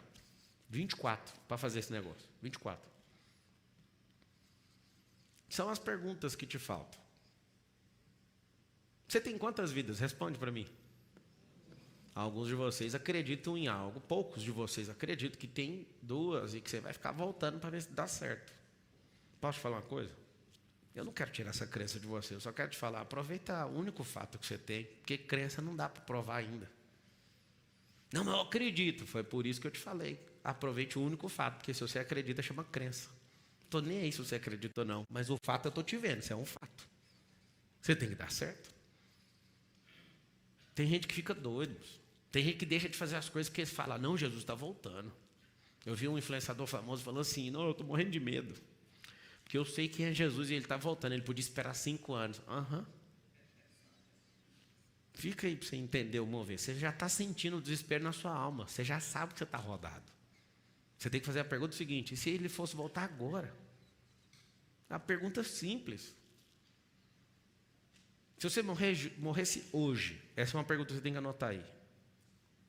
24 para fazer esse negócio. 24. São as perguntas que te faltam. Você tem quantas vidas? Responde para mim. Alguns de vocês acreditam em algo, poucos de vocês acreditam que tem 2 e que você vai ficar voltando para ver se dá certo. Posso te falar uma coisa? Eu não quero tirar essa crença de você, eu só quero te falar, aproveita o único fato que você tem, porque crença não dá para provar ainda. Não, mas eu acredito, foi por isso que eu te falei. Aproveite o único fato, porque se você acredita, chama crença. Não estou nem aí se você acredita ou não, mas o fato eu estou te vendo, isso é um fato. Você tem que dar certo. Tem gente que fica doido. Tem gente que deixa de fazer as coisas porque eles falam, não, Jesus está voltando. Eu vi um influenciador famoso falando assim, não, eu estou morrendo de medo. Porque eu sei quem é Jesus e ele está voltando, ele podia esperar 5 anos. Fica aí para você entender o mover. Você já está sentindo o desespero na sua alma. Você já sabe que você está rodado. Você tem que fazer a pergunta seguinte, e se ele fosse voltar agora? A pergunta é simples. Se você morresse hoje, essa é uma pergunta que você tem que anotar aí.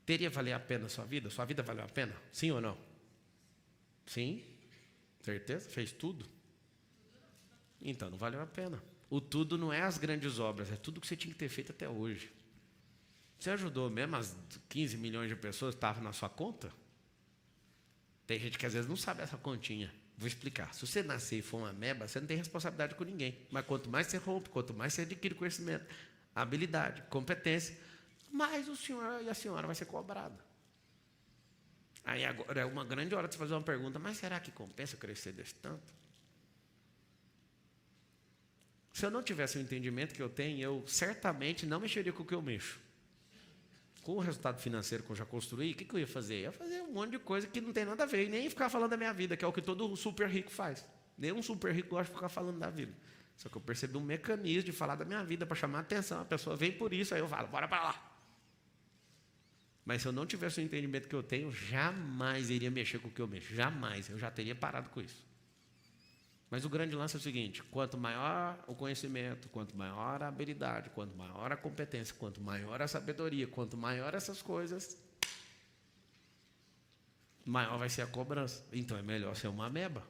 Teria valido a pena a sua vida? Sua vida valeu a pena? Sim ou não? Sim? Certeza? Fez tudo? Então não valeu a pena. O tudo não é as grandes obras, é tudo que você tinha que ter feito até hoje. Você ajudou mesmo as 15 milhões de pessoas que estavam na sua conta? Tem gente que às vezes não sabe essa continha. Vou explicar. Se você nascer e for uma ameba, você não tem responsabilidade com ninguém. Mas quanto mais você rompe, quanto mais você adquire conhecimento, habilidade, competência, mais o senhor e a senhora vai ser cobrado. Aí agora é uma grande hora de você fazer uma pergunta, mas será que compensa crescer desse tanto? Se eu não tivesse o entendimento que eu tenho, eu certamente não mexeria com o que eu mexo. Com o resultado financeiro que eu já construí, o que eu ia fazer? Eu ia fazer um monte de coisa que não tem nada a ver, e nem ficar falando da minha vida, que é o que todo super rico faz. Nenhum super rico gosta de ficar falando da vida. Só que eu percebi um mecanismo de falar da minha vida para chamar a atenção. A pessoa vem por isso, aí eu falo, bora para lá. Mas se eu não tivesse o entendimento que eu tenho, jamais iria mexer com o que eu mexo. Jamais. Eu já teria parado com isso. Mas o grande lance é o seguinte, quanto maior o conhecimento, quanto maior a habilidade, quanto maior a competência, quanto maior a sabedoria, quanto maior essas coisas, maior vai ser a cobrança. Então é melhor ser uma ameba.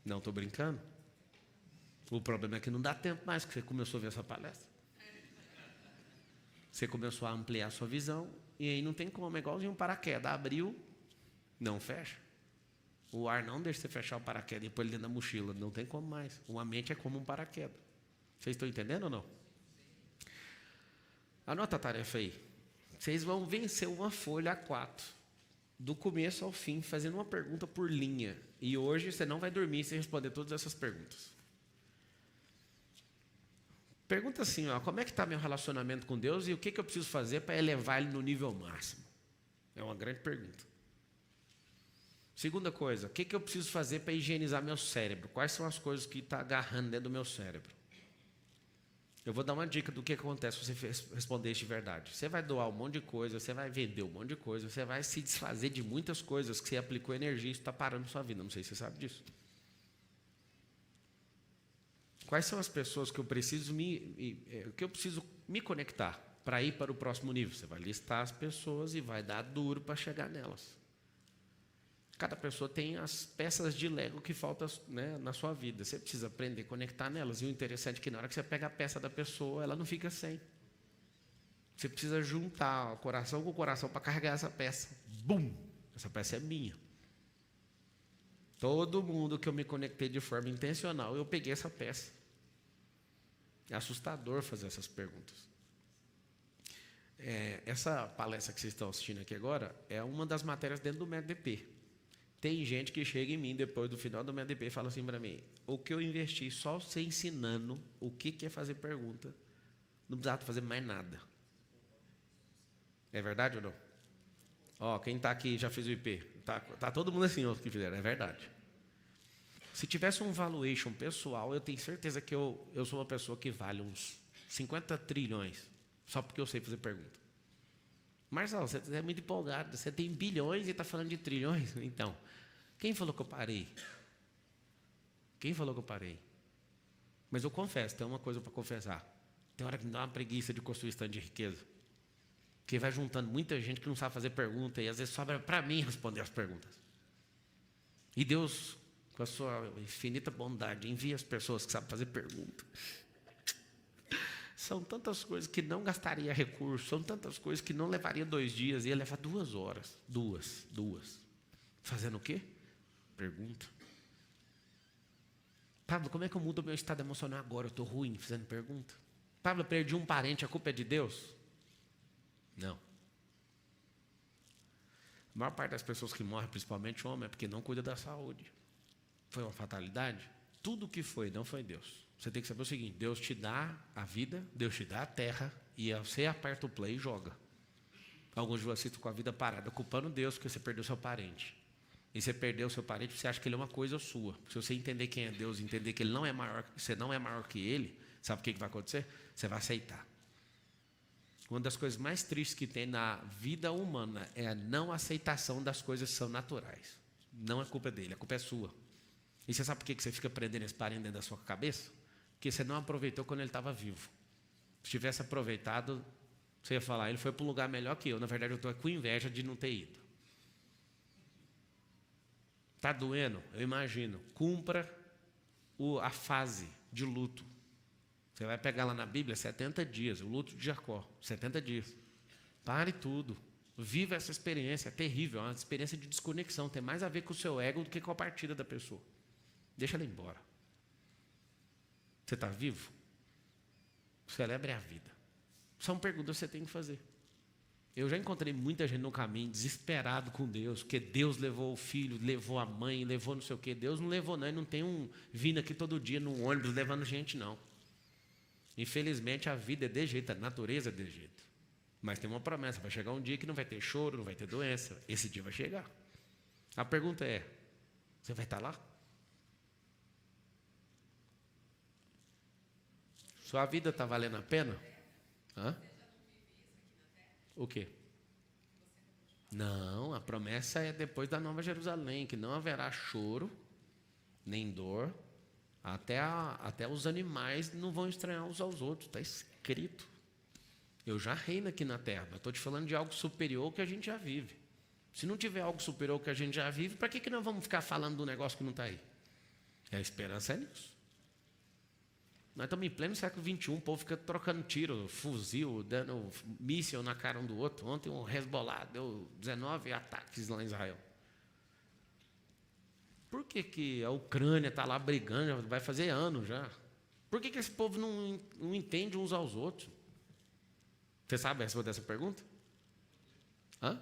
Não estou brincando. O problema é que não dá tempo mais, que você começou a ver essa palestra. Você começou a ampliar a sua visão, e aí não tem como, é igualzinho um paraquedas. Abriu, não fecha. O ar não deixa você fechar o paraquedas e pôr ele dentro da mochila. Não tem como mais. Uma mente é como um paraquedas. Vocês estão entendendo ou não? Anota a tarefa aí. Vocês vão vencer uma folha A4, do começo ao fim, fazendo uma pergunta por linha. E hoje você não vai dormir sem responder todas essas perguntas. Pergunta assim, como é que está meu relacionamento com Deus e o que eu preciso fazer para elevar ele no nível máximo? É uma grande pergunta. Segunda coisa, o que eu preciso fazer para higienizar meu cérebro? Quais são as coisas que estão agarrando dentro do meu cérebro? Eu vou dar uma dica do que acontece se você responder isso de verdade. Você vai doar um monte de coisa, você vai vender um monte de coisa, você vai se desfazer de muitas coisas que você aplicou energia e isso está parando na sua vida. Não sei se você sabe disso. Quais são as pessoas que eu preciso me conectar para ir para o próximo nível? Você vai listar as pessoas e vai dar duro para chegar nelas. Cada pessoa tem as peças de Lego que faltam, né, na sua vida. Você precisa aprender a conectar nelas. E o interessante é que na hora que você pega a peça da pessoa, ela não fica sem. Você precisa juntar o coração com o coração para carregar essa peça. Bum! Essa peça é minha. Todo mundo que eu me conectei de forma intencional, eu peguei essa peça. É assustador fazer essas perguntas. Essa palestra que vocês estão assistindo aqui agora é uma das matérias dentro do MEDP. Tem gente que chega em mim depois do final do MEDP e fala assim para mim, o que eu investi só você ensinando o que é fazer pergunta, não precisava fazer mais nada. É verdade ou não? Quem está aqui já fez o IP? Tá todo mundo assim, os que fizeram, é verdade. Se tivesse um valuation pessoal, eu tenho certeza que eu sou uma pessoa que vale uns 50 trilhões, só porque eu sei fazer pergunta. Marcelo, você é muito empolgado, você tem bilhões e está falando de trilhões? Então, quem falou que eu parei? Quem falou que eu parei? Mas eu confesso, tem uma coisa para confessar. Tem hora que me dá uma preguiça de construir stand de riqueza. Porque vai juntando muita gente que não sabe fazer pergunta e às vezes sobra para mim responder as perguntas. E Deus, com a sua infinita bondade, envia as pessoas que sabem fazer pergunta. São tantas coisas que não gastaria recurso, são tantas coisas que não levaria 2 dias, ia levar 2 horas. Duas. Fazendo o quê? Pergunta. Pablo, como é que eu mudo o meu estado emocional agora? Eu estou ruim, fazendo pergunta. Pablo, eu perdi um parente, a culpa é de Deus? Não. A maior parte das pessoas que morrem, principalmente homem, é porque não cuida da saúde. Foi uma fatalidade? Tudo que foi, não foi Deus. Você tem que saber o seguinte, Deus te dá a vida, Deus te dá a terra, e você aperta o play e joga. Alguns de vocês estão com a vida parada, culpando Deus porque você perdeu seu parente. E você perdeu seu parente, você acha que ele é uma coisa sua. Se você entender quem é Deus, entender que ele não é maior, você não é maior que ele, sabe o que vai acontecer? Você vai aceitar. Uma das coisas mais tristes que tem na vida humana é a não aceitação das coisas que são naturais. Não é culpa dele, a culpa é sua. E você sabe por que você fica prendendo esse parente dentro da sua cabeça? Porque você não aproveitou quando ele estava vivo. Se tivesse aproveitado, você ia falar, ele foi para um lugar melhor que eu. Na verdade, eu estou com inveja de não ter ido. Está doendo? Eu imagino. Cumpra a fase de luto. Você vai pegar lá na Bíblia 70 dias, o luto de Jacó, 70 dias. Pare tudo. Viva essa experiência, é terrível, é uma experiência de desconexão. Tem mais a ver com o seu ego do que com a partida da pessoa. Deixa ela embora. Você está vivo? Celebre a vida. São perguntas que você tem que fazer. Eu já encontrei muita gente no caminho, desesperado com Deus, porque Deus levou o filho, levou a mãe, levou não sei o quê. Deus não levou, não. Ele não tem vindo aqui todo dia num ônibus levando gente, não. Infelizmente, a vida é de jeito, a natureza é de jeito. Mas tem uma promessa, vai chegar um dia que não vai ter choro, não vai ter doença. Esse dia vai chegar. A pergunta é, você vai estar lá? Sua vida está valendo a pena? Hã? O quê? Não, a promessa é depois da Nova Jerusalém, que não haverá choro, nem dor, até os animais não vão estranhar uns aos outros, está escrito. Eu já reino aqui na terra, mas estou te falando de algo superior que a gente já vive. Se não tiver algo superior que a gente já vive, para que nós vamos ficar falando do negócio que não está aí? A esperança é nisso. Nós estamos em pleno século XXI, o povo fica trocando tiro, fuzil, dando míssil na cara um do outro. Ontem um Hezbollah deu 19 ataques lá em Israel. Por que a Ucrânia está lá brigando, vai fazer anos já? Por que esse povo não entende uns aos outros? Você sabe a resposta dessa pergunta? Hã?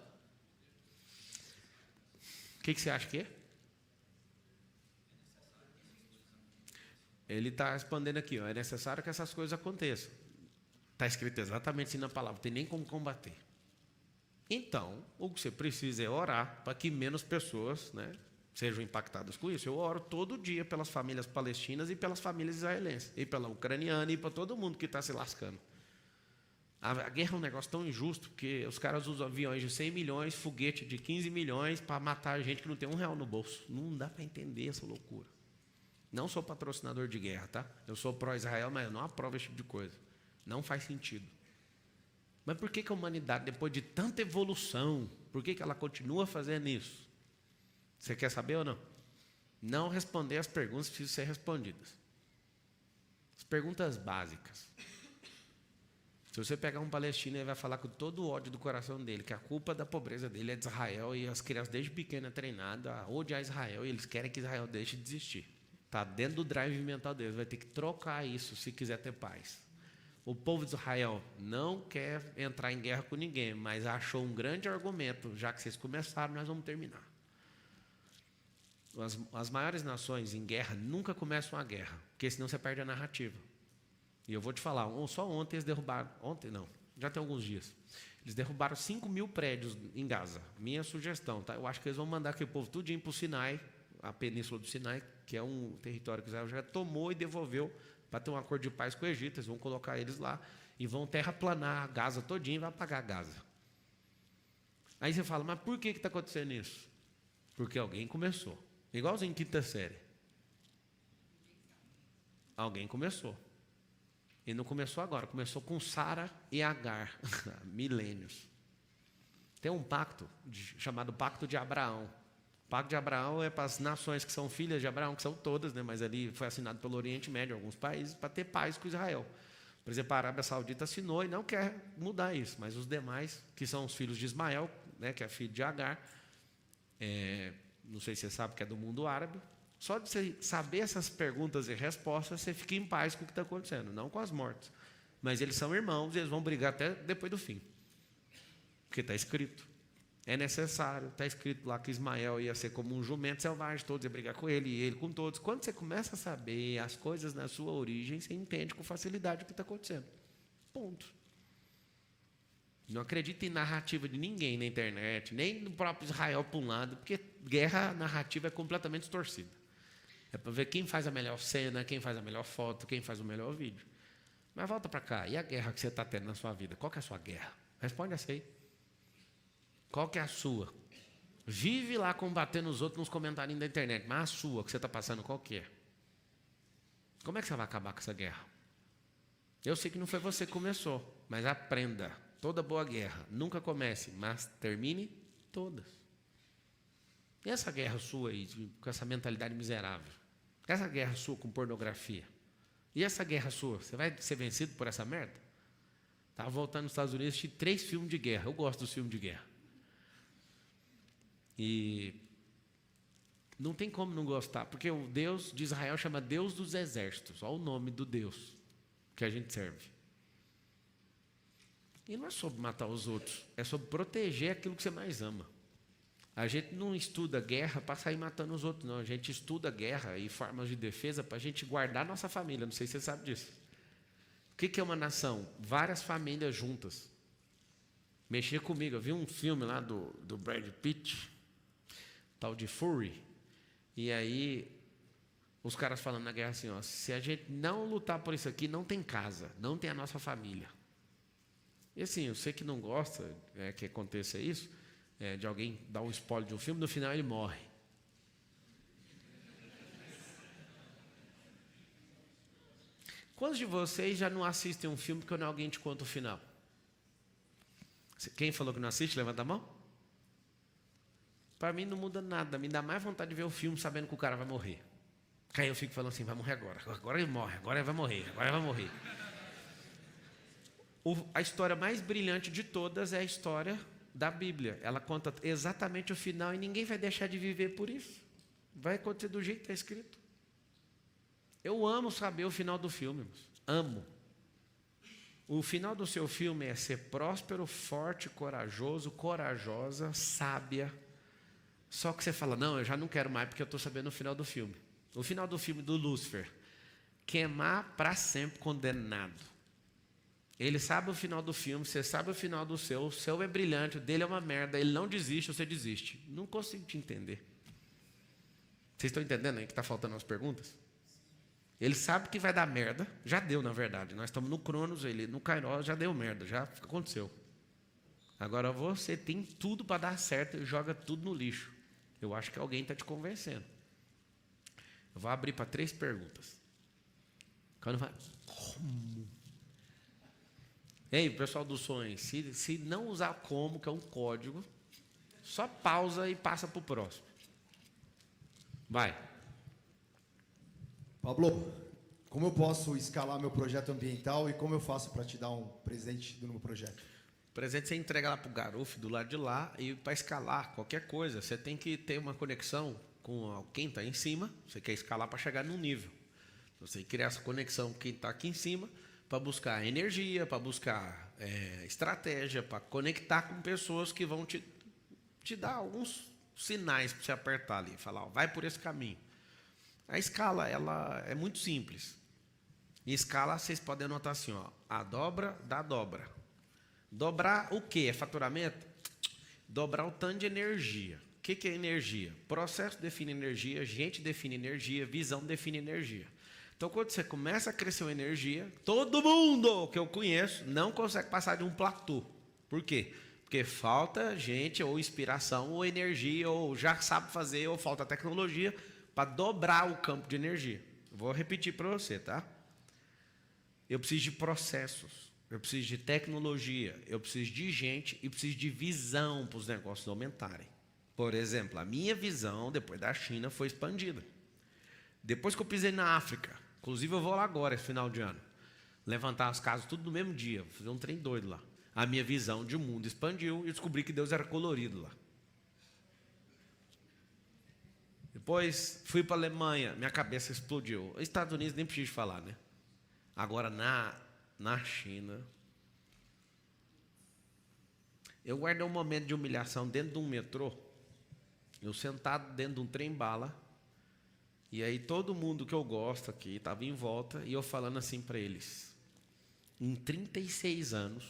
O que você acha que é? Ele está respondendo aqui, ó, é necessário que essas coisas aconteçam. Está escrito exatamente assim na palavra, não tem nem como combater. Então, o que você precisa é orar para que menos pessoas, né, sejam impactadas com isso. Eu oro todo dia pelas famílias palestinas e pelas famílias israelenses, e pela ucraniana e para todo mundo que está se lascando. A guerra é um negócio tão injusto, porque os caras usam aviões de 100 milhões, foguete de 15 milhões para matar gente que não tem R$1 no bolso. Não dá para entender essa loucura. Não sou patrocinador de guerra, tá? Eu sou pró-Israel, mas eu não aprovo esse tipo de coisa. Não faz sentido. Mas por que a humanidade, depois de tanta evolução, por que ela continua fazendo isso? Você quer saber ou não? Não responder as perguntas precisam ser respondidas. As perguntas básicas. Se você pegar um palestino, ele vai falar com todo o ódio do coração dele, que a culpa da pobreza dele é de Israel, e as crianças desde pequena treinadas a odiar Israel, e eles querem que Israel deixe de existir. Está dentro do drive mental deles, vai ter que trocar isso se quiser ter paz. O povo de Israel não quer entrar em guerra com ninguém, mas achou um grande argumento, já que vocês começaram, nós vamos terminar. As maiores nações em guerra nunca começam a guerra, porque senão você perde a narrativa. E eu vou te falar, só ontem eles derrubaram, ontem não, já tem alguns dias, eles derrubaram 5 mil prédios em Gaza. Minha sugestão, tá? Eu acho que eles vão mandar aquele povo tudinho para o Sinai, a península do Sinai, que é um território que Israel já tomou e devolveu para ter um acordo de paz com o Egito. Eles vão colocar eles lá e vão terraplanar Gaza todinho e vai apagar Gaza. Aí você fala, mas por que está acontecendo isso? Porque alguém começou. Igualzinho em quinta série. Alguém começou. E não começou agora, começou com Sara e Agar, milênios. Tem um pacto chamado Pacto de Abraão. O Pacto de Abraão é para as nações que são filhas de Abraão, que são todas, né, mas ali foi assinado pelo Oriente Médio, alguns países, para ter paz com Israel. Por exemplo, a Arábia Saudita assinou e não quer mudar isso, mas os demais, que são os filhos de Ismael, né, que é filho de Agar, não sei se você sabe que é do mundo árabe, só de você saber essas perguntas e respostas, você fica em paz com o que está acontecendo, não com as mortes. Mas eles são irmãos e eles vão brigar até depois do fim. Porque está escrito. É necessário, está escrito lá que Ismael ia ser como um jumento selvagem, todos iam brigar com ele e ele com todos. Quando você começa a saber as coisas na sua origem, você entende com facilidade o que está acontecendo. Ponto. Não acredita em narrativa de ninguém na internet, nem no próprio Israel para um lado, porque guerra narrativa é completamente distorcida. É para ver quem faz a melhor cena, quem faz a melhor foto, quem faz o melhor vídeo. Mas volta para cá, e a guerra que você está tendo na sua vida? Qual que é a sua guerra? Responde essa aí. Qual que é a sua? Vive lá combatendo os outros nos comentários da internet, mas a sua que você está passando, qual que é? Como é que você vai acabar com essa guerra? Eu sei que não foi você que começou, mas aprenda. Toda boa guerra, nunca comece, mas termine todas. E essa guerra sua aí, com essa mentalidade miserável? Essa guerra sua com pornografia? E essa guerra sua, você vai ser vencido por essa merda? Estava voltando nos Estados Unidos, assisti 3 filmes de guerra. Eu gosto dos filmes de guerra. E não tem como não gostar, porque o Deus de Israel chama Deus dos Exércitos. Olha o nome do Deus que a gente serve. E não é sobre matar os outros, é sobre proteger aquilo que você mais ama. A gente não estuda guerra para sair matando os outros, não. A gente estuda guerra e formas de defesa para a gente guardar nossa família. Não sei se você sabe disso. O que é uma nação? Várias famílias juntas. Mexia comigo. Eu vi um filme lá do Brad Pitt, tal de Fury. E aí, os caras falando na guerra assim, ó, se a gente não lutar por isso aqui, não tem casa, não tem a nossa família. E assim, eu sei que não gosta que aconteça isso, de alguém dar um spoiler de um filme, no final ele morre. Quantos de vocês já não assistem um filme quando alguém te conta o final? Quem falou que não assiste, levanta a mão. Para mim não muda nada, me dá mais vontade de ver o filme sabendo que o cara vai morrer. Aí eu fico falando assim, vai morrer agora, agora ele morre, agora ele vai morrer, agora ele vai morrer. A história mais brilhante de todas é a história da Bíblia. Ela conta exatamente o final e ninguém vai deixar de viver por isso. Vai acontecer do jeito que está escrito. Eu amo saber o final do filme, irmãos. Amo. O final do seu filme é ser próspero, forte, corajoso, corajosa, sábia. Só que você fala, não, eu já não quero mais porque eu estou sabendo o final do filme. O final do filme do Lúcifer. Queimar para sempre condenado. Ele sabe o final do filme, você sabe o final do seu. O seu é brilhante, o dele é uma merda. Ele não desiste, você desiste. Não consigo te entender. Vocês estão entendendo aí que está faltando as perguntas? Ele sabe que vai dar merda. Já deu, na verdade. Nós estamos no Cronos, ele no Kairos, já deu merda, já aconteceu. Agora você tem tudo para dar certo e joga tudo no lixo. Eu acho que alguém está te convencendo. Eu vou abrir para 3 perguntas. Quando vai... Como? Ei, pessoal do sonho, se não usar como, que é um código, só pausa e passa para o próximo. Vai. Pablo, como eu posso escalar meu projeto ambiental e como eu faço para te dar um presente do meu projeto? O presente você entrega lá para o garoto do lado de lá e para escalar qualquer coisa, você tem que ter uma conexão com quem está em cima, você quer escalar para chegar num nível. Você criar essa conexão com quem está aqui em cima, para buscar energia, para buscar estratégia, para conectar com pessoas que vão te dar alguns sinais para você apertar ali, falar, ó, vai por esse caminho. A escala, ela é muito simples. Em escala, vocês podem anotar assim, ó, a dobra dá dobra. Dobrar o quê? É faturamento? Dobrar o tanto de energia. O que é energia? Processo define energia, gente define energia, visão define energia. Então, quando você começa a crescer uma energia, todo mundo que eu conheço não consegue passar de um platô. Por quê? Porque falta gente, ou inspiração, ou energia, ou já sabe fazer, ou falta tecnologia para dobrar o campo de energia. Vou repetir para você, tá? Eu preciso de processos, eu preciso de tecnologia, eu preciso de gente e preciso de visão para os negócios aumentarem. Por exemplo, a minha visão, depois da China, foi expandida. Depois que eu pisei na África, inclusive eu vou lá agora, esse final de ano, levantar as casas tudo no mesmo dia, fazer um trem doido lá. A minha visão de mundo expandiu e descobri que Deus era colorido lá. Depois fui para a Alemanha, minha cabeça explodiu. Estados Unidos nem preciso falar, né? Agora na China, eu guardei um momento de humilhação dentro de um metrô, eu sentado dentro de um trem-bala, e aí todo mundo que eu gosto aqui estava em volta, e eu falando assim para eles, em 36 anos,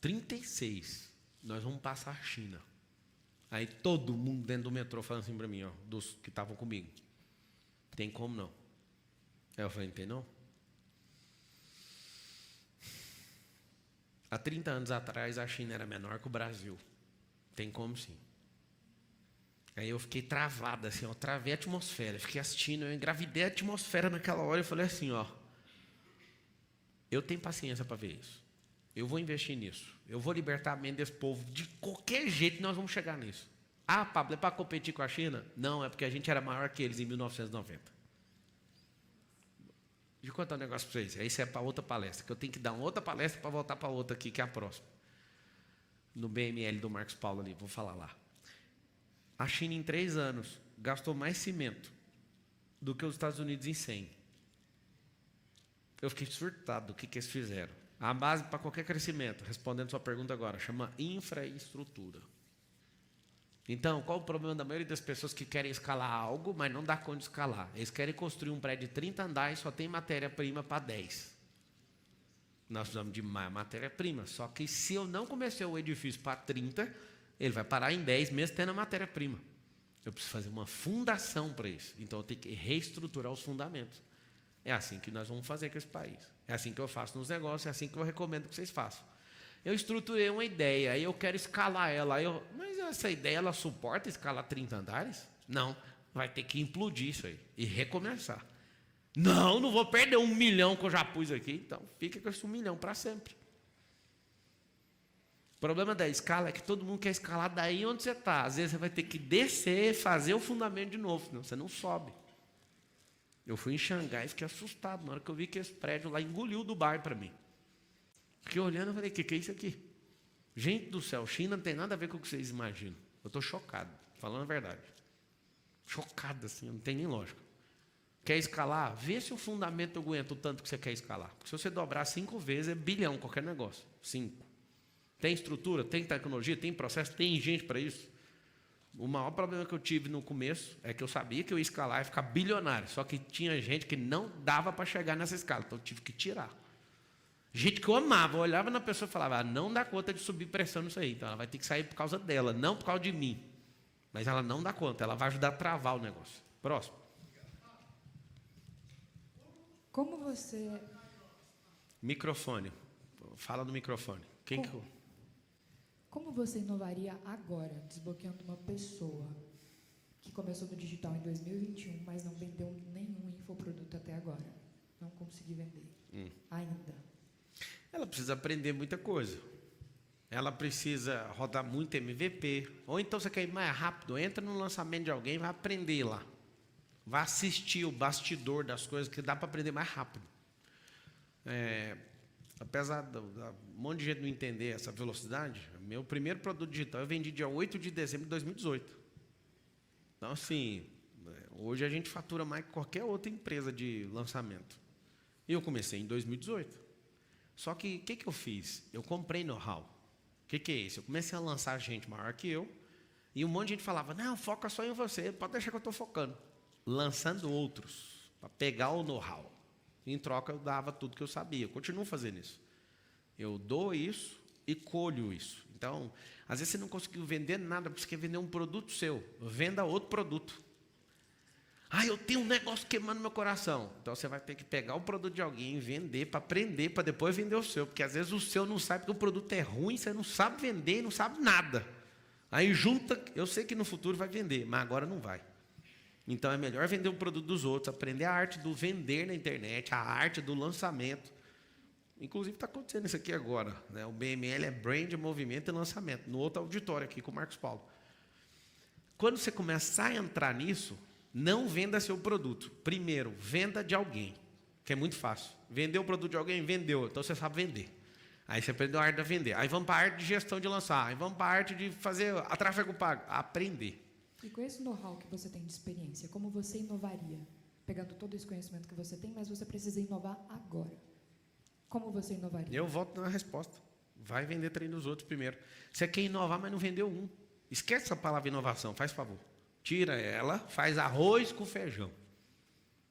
36, nós vamos passar a China. Aí todo mundo dentro do metrô falando assim para mim, ó, dos que estavam comigo. Tem como não? Aí eu falei, não tem não? Há 30 anos atrás a China era menor que o Brasil. Tem como sim. Aí eu fiquei travado assim, ó, travei a atmosfera, fiquei assistindo, eu engravidei a atmosfera naquela hora, eu falei assim, ó, eu tenho paciência para ver isso. Eu vou investir nisso. Eu vou libertar a mente desse povo. De qualquer jeito nós vamos chegar nisso. Ah, Pablo, é para competir com a China? Não, é porque a gente era maior que eles em 1990. Deixa eu contar um negócio para vocês. Isso é para outra palestra, que eu tenho que dar uma outra palestra para voltar para outra aqui, que é a próxima. No BML do Marcos Paulo ali, vou falar lá. A China em 3 anos gastou mais cimento do que os Estados Unidos em 100. Eu fiquei surtado do que eles fizeram. A base para qualquer crescimento, respondendo sua pergunta agora, chama infraestrutura. Então, qual o problema da maioria das pessoas que querem escalar algo, mas não dá conta de escalar? Eles querem construir um prédio de 30 andares e só tem matéria-prima para 10. Nós precisamos de mais matéria-prima. Só que se eu não comecei o edifício para 30, ele vai parar em 10 mesmo tendo a matéria-prima. Eu preciso fazer uma fundação para isso. Então, eu tenho que reestruturar os fundamentos. É assim que nós vamos fazer com esse país. É assim que eu faço nos negócios, é assim que eu recomendo que vocês façam. Eu estruturei uma ideia, aí eu quero escalar ela. Mas essa ideia, ela suporta escalar 30 andares? Não, vai ter que implodir isso aí e recomeçar. Não vou perder 1 milhão que eu já pus aqui, então fica com esse 1 milhão para sempre. O problema da escala é que todo mundo quer escalar daí onde você está. Às vezes você vai ter que descer, fazer o fundamento de novo, senão você não sobe. Eu fui em Xangai e fiquei assustado na hora que eu vi que esse prédio lá engoliu Dubai para mim. Fiquei olhando e falei, o que é isso aqui? Gente do céu, China não tem nada a ver com o que vocês imaginam. Eu estou chocado, falando a verdade. Chocado assim, não tem nem lógica. Quer escalar? Vê se o fundamento aguenta o tanto que você quer escalar. Porque se você dobrar 5 vezes, é bilhão qualquer negócio. 5. Tem estrutura, tem tecnologia, tem processo, tem gente para isso. O maior problema que eu tive no começo é que eu sabia que eu ia escalar e ficar bilionário. Só que tinha gente que não dava para chegar nessa escala, então eu tive que tirar. Gente que eu amava, eu olhava na pessoa e falava, não dá conta de subir pressão nisso aí, então ela vai ter que sair por causa dela, não por causa de mim. Mas ela não dá conta, ela vai ajudar a travar o negócio. Próximo. Como você... Microfone. Fala no microfone. Como você inovaria agora, desbloqueando uma pessoa que começou no digital em 2021, mas não vendeu nenhum infoproduto até agora? Não consegui vender. Ainda. Ela precisa aprender muita coisa. Ela precisa rodar muito MVP. Ou então você quer ir mais rápido, entra no lançamento de alguém e vai aprender lá. Vai assistir o bastidor das coisas, que dá para aprender mais rápido. Apesar de um monte de gente não entender essa velocidade, meu primeiro produto digital eu vendi dia 8 de dezembro de 2018. Então, assim, hoje a gente fatura mais que qualquer outra empresa de lançamento. E eu comecei em 2018. Só que o que eu fiz? Eu comprei know-how. O que é isso? Eu comecei a lançar gente maior que eu, e um monte de gente falava, não, foca só em você, pode deixar que eu estou focando. Lançando outros, para pegar o know-how. Em troca, eu dava tudo que eu sabia. Eu continuo fazendo isso. Eu dou isso e colho isso. Então, às vezes você não conseguiu vender nada, porque você quer vender um produto seu. Venda outro produto. Eu tenho um negócio queimando no meu coração. Então, você vai ter que pegar o produto de alguém, vender, para aprender, para depois vender o seu. Porque, às vezes, o seu não sabe que o produto é ruim, você não sabe vender, não sabe nada. Aí, junta, eu sei que no futuro vai vender, mas agora não vai. Então, é melhor vender o produto dos outros, aprender a arte do vender na internet, a arte do lançamento. Inclusive, está acontecendo isso aqui agora. Né? O BML é Brand, Movimento e Lançamento, no outro auditório aqui com o Marcos Paulo. Quando você começar a entrar nisso, não venda seu produto. Primeiro, venda de alguém, que é muito fácil. Vendeu o produto de alguém? Vendeu. Então, você sabe vender. Aí, você aprendeu a arte de vender. Aí, vamos para a arte de gestão de lançar. Aí, vamos para a arte de fazer a tráfego pago. Aprender. E com esse know-how que você tem de experiência, como você inovaria? Pegando todo esse conhecimento que você tem, mas você precisa inovar agora. Como você inovaria? Eu volto na resposta. Vai vender treino dos outros primeiro. Você quer inovar, mas não vendeu um. Esquece essa palavra inovação, faz favor. Tira ela, faz arroz com feijão.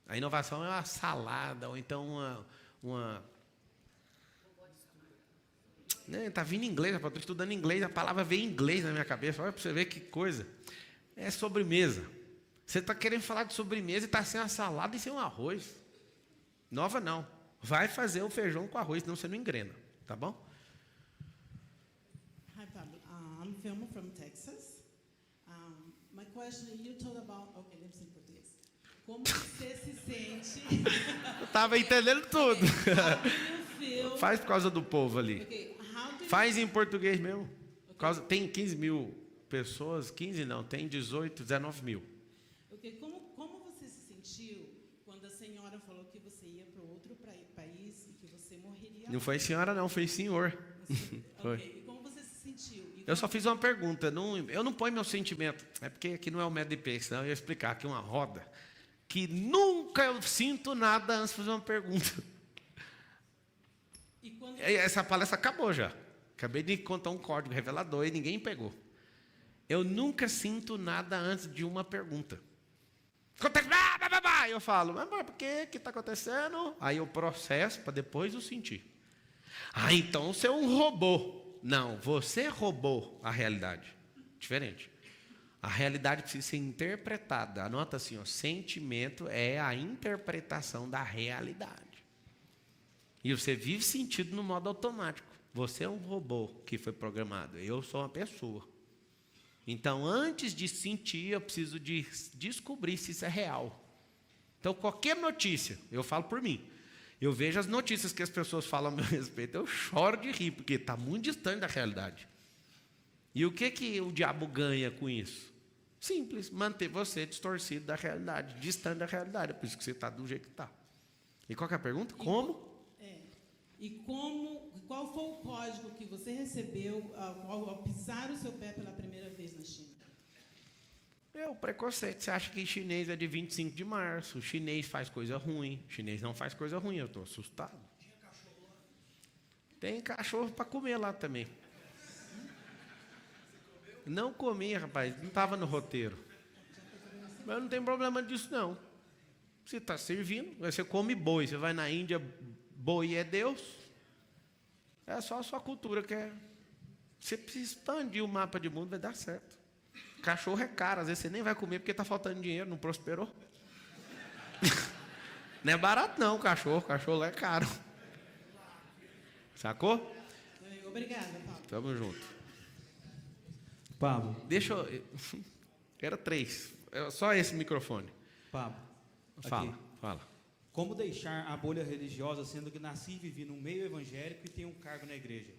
A inovação é uma salada, ou então uma Está vindo em inglês, estou estudando inglês, a palavra veio em inglês na minha cabeça. Olha para você ver que coisa. É sobremesa. Você está querendo falar de sobremesa e está sem uma salada e sem um arroz. Nova não. Vai fazer o feijão com arroz, senão você não engrena. Tá bom? Hi, Pablo. I'm Filma from Texas. My question, you told about... Okay, let me say em português. Como você se sente... Eu estava entendendo tudo. How do you feel... Faz por causa do povo ali. Okay, how do you... Faz em português mesmo. Tem 15 mil pessoas, 15 não, tem 18, 19 mil. Okay, como você se sentiu quando a senhora falou que você ia para outro país e que você morreria? Não foi senhora não, foi senhor. Foi. Ok, e como você se sentiu? Eu só fiz uma pergunta, eu não ponho meu sentimento, é porque aqui não é o método de peixe, senão eu ia explicar aqui uma roda, que nunca eu sinto nada antes de fazer uma pergunta. E quando... Essa palestra acabou já. Acabei de contar um código revelador e ninguém pegou. Eu nunca sinto nada antes de uma pergunta. Eu falo, mas por que está acontecendo? Aí eu processo para depois eu sentir. Então você é um robô. Não, você roubou a realidade. Diferente. A realidade precisa ser interpretada. Anota assim, sentimento é a interpretação da realidade. E você vive sentido no modo automático. Você é um robô que foi programado. Eu sou uma pessoa. Então, antes de sentir, eu preciso de descobrir se isso é real. Então, qualquer notícia, eu falo por mim. Eu vejo as notícias que as pessoas falam a meu respeito, eu choro de rir, porque está muito distante da realidade. E o que o diabo ganha com isso? Simples, manter você distorcido da realidade, distante da realidade. É por isso que você está do jeito que está. E qual que é a pergunta? Como? Qual foi o código que você recebeu ao pisar o seu pé pela primeira vez na China? É o preconceito. Você acha que chinês é de 25 de março, o chinês faz coisa ruim. O chinês não faz coisa ruim, eu estou assustado. Tem cachorro para comer lá também. Não comi, rapaz, não estava no roteiro. Mas não tem problema disso, não. Você está servindo, você come boi. Você vai na Índia, boi é Deus. É só a sua cultura que é. Você precisa expandir o mapa de mundo, vai dar certo. Cachorro é caro, às vezes você nem vai comer porque está faltando dinheiro, não prosperou. Não é barato não, cachorro lá é caro. Sacou? Obrigada, Pablo. Tamo junto. Pablo. Deixa eu... Era 3. Só esse microfone. Pablo. Fala, Aqui. fala. Como deixar a bolha religiosa, sendo que nasci e vivi no meio evangélico e tenho um cargo na igreja?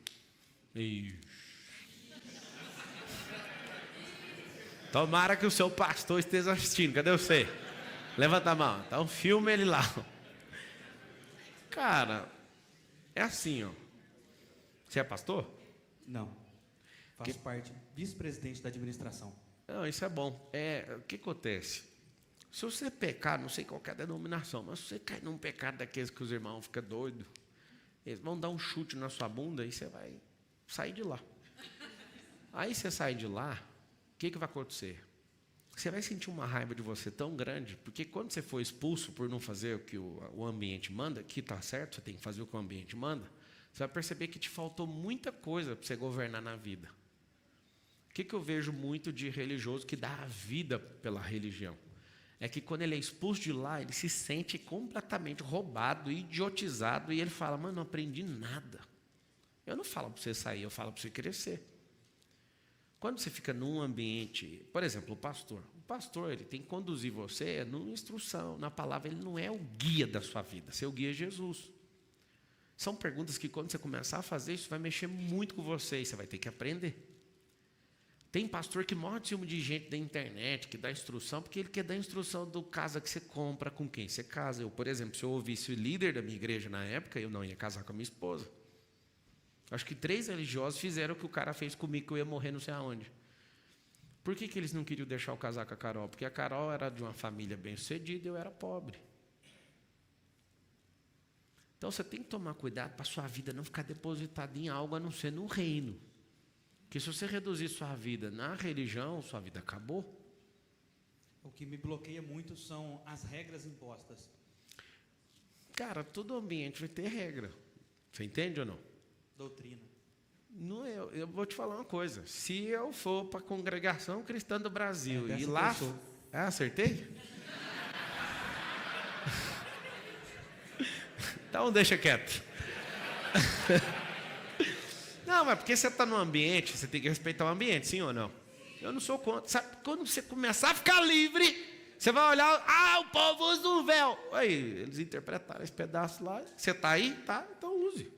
Tomara que o seu pastor esteja assistindo. Cadê você? Levanta a mão. Então filma ele lá. Cara, é assim, ó. Você é pastor? Não. Faço parte, vice-presidente da administração. Não, isso é bom. O que acontece? Se você pecar, não sei qual é a denominação, mas se você cair num pecado daqueles que os irmãos ficam doidos, eles vão dar um chute na sua bunda e você vai sair de lá. Aí você sai de lá, o que vai acontecer? Você vai sentir uma raiva de você tão grande, porque quando você for expulso por não fazer o que o ambiente manda, que está certo, você tem que fazer o que o ambiente manda, você vai perceber que te faltou muita coisa para você governar na vida. O que eu vejo muito de religioso que dá a vida pela religião? É que quando ele é expulso de lá, ele se sente completamente roubado, idiotizado, e ele fala, mano, não aprendi nada. Eu não falo para você sair, eu falo para você crescer. Quando você fica num ambiente, por exemplo, o pastor ele tem que conduzir você numa instrução, na palavra, ele não é o guia da sua vida, seu guia é Jesus. São perguntas que quando você começar a fazer, isso vai mexer muito com você, e você vai ter que aprender. Tem pastor que morre de ciúme de gente da internet, que dá instrução, porque ele quer dar instrução do casa que você compra, com quem você casa. Eu, por exemplo, se eu ouvisse o líder da minha igreja na época, eu não ia casar com a minha esposa. Acho que 3 religiosos fizeram o que o cara fez comigo, que eu ia morrer não sei aonde. Por que eles não queriam deixar eu casar com a Carol? Porque a Carol era de uma família bem-sucedida e eu era pobre. Então você tem que tomar cuidado para a sua vida não ficar depositada em algo a não ser no reino. Porque se você reduzir sua vida na religião, sua vida acabou. O que me bloqueia muito são as regras impostas. Cara, todo ambiente vai ter regra. Você entende ou não? Doutrina. Não, eu vou te falar uma coisa. Se eu for para a Congregação Cristã do Brasil e dessa lá... pessoa. Ah, acertei? Então deixa quieto. Não, mas porque você está no ambiente, você tem que respeitar o ambiente, sim ou não? Eu não sou contra. Sabe, quando você começar a ficar livre, você vai olhar, o povo usa um véu. Aí, eles interpretaram esse pedaço lá. Você está aí? Tá, então use.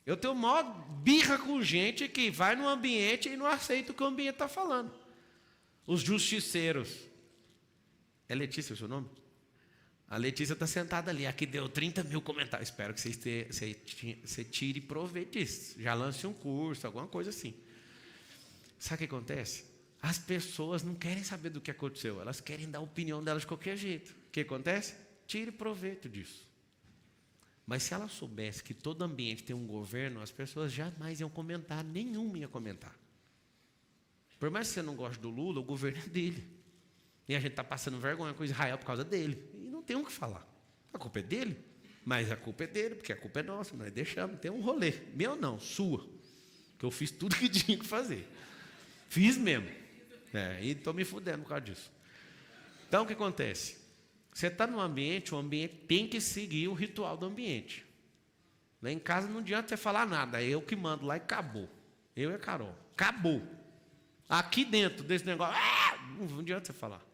Eu tenho maior birra com gente que vai no ambiente e não aceita o que o ambiente está falando. Os justiceiros. É Letícia o seu nome? A Letícia está sentada ali. Aqui deu 30 mil comentários. Espero que você tire proveito disso. Já lance um curso, alguma coisa assim. Sabe o que acontece? As pessoas não querem saber do que aconteceu. Elas querem dar a opinião delas de qualquer jeito. O que acontece? Tire proveito disso. Mas se ela soubesse que todo ambiente tem um governo, as pessoas jamais iam comentar, nenhum ia comentar. Por mais que você não goste do Lula, o governo é dele. E a gente está passando vergonha com Israel por causa dele. E não tem o que falar. A culpa é dele, mas a culpa é dele, porque a culpa é nossa. Nós deixamos, tem um rolê. Meu não, sua. Que eu fiz tudo que tinha que fazer. Fiz mesmo. E estou me fudendo por causa disso. Então, o que acontece? Você está num ambiente, o ambiente tem que seguir o ritual do ambiente. Lá em casa não adianta você falar nada, é eu que mando lá e acabou. Eu e a Carol. Acabou. Aqui dentro desse negócio, não adianta você falar.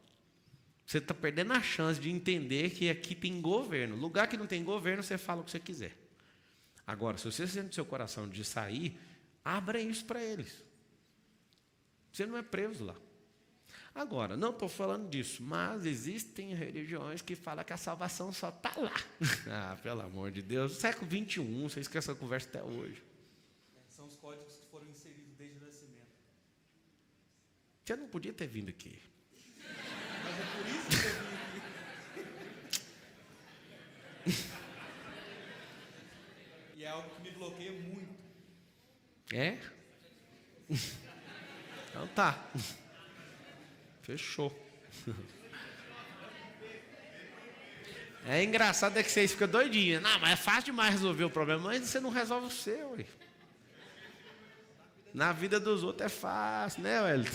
Você está perdendo a chance de entender que aqui tem governo. Lugar que não tem governo, você fala o que você quiser. Agora, se você sente no seu coração de sair, abra isso para eles. Você não é preso lá. Agora, não estou falando disso, mas existem religiões que falam que a salvação só está lá. Pelo amor de Deus, século XXI, você esquece essa conversa até hoje. São os códigos que foram inseridos desde o nascimento. Você não podia ter vindo aqui. Mas é por isso que eu vim aqui. E é algo que me bloqueia muito. É? Então tá. Fechou. É engraçado que vocês ficam doidinhos. Não, mas é fácil demais resolver o problema, mas você não resolve o seu. Ué. Na vida dos outros é fácil, né, Wellington?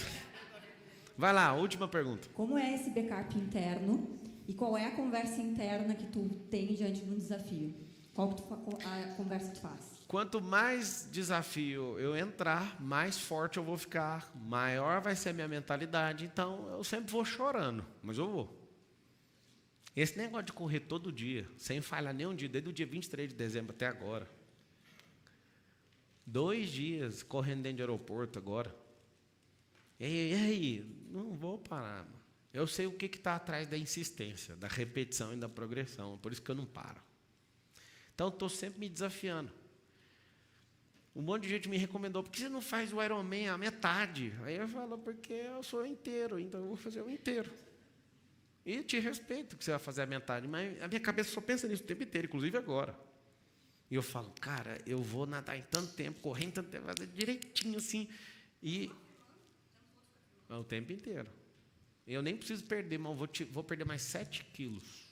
Vai lá, última pergunta. Como é esse backup interno e qual é a conversa interna que tu tem diante de um desafio? Qual que a conversa que tu faz? Quanto mais desafio eu entrar, mais forte eu vou ficar, maior vai ser a minha mentalidade. Então, eu sempre vou chorando, mas eu vou. Esse negócio de correr todo dia, sem falhar nenhum dia, desde o dia 23 de dezembro até agora. 2 dias correndo dentro de aeroporto agora. E aí, não vou parar. Mano. Eu sei o que está atrás da insistência, da repetição e da progressão, por isso que eu não paro. Então, estou sempre me desafiando. Um monte de gente me recomendou, por que você não faz o Ironman a metade? Aí eu falo, porque eu sou inteiro, então eu vou fazer o inteiro. E te respeito que você vai fazer a metade, mas a minha cabeça só pensa nisso o tempo inteiro, inclusive agora. E eu falo, cara, eu vou nadar em tanto tempo, correr em tanto tempo, fazer direitinho assim, e o tempo inteiro. Eu nem preciso perder, mas vou perder mais 7 quilos.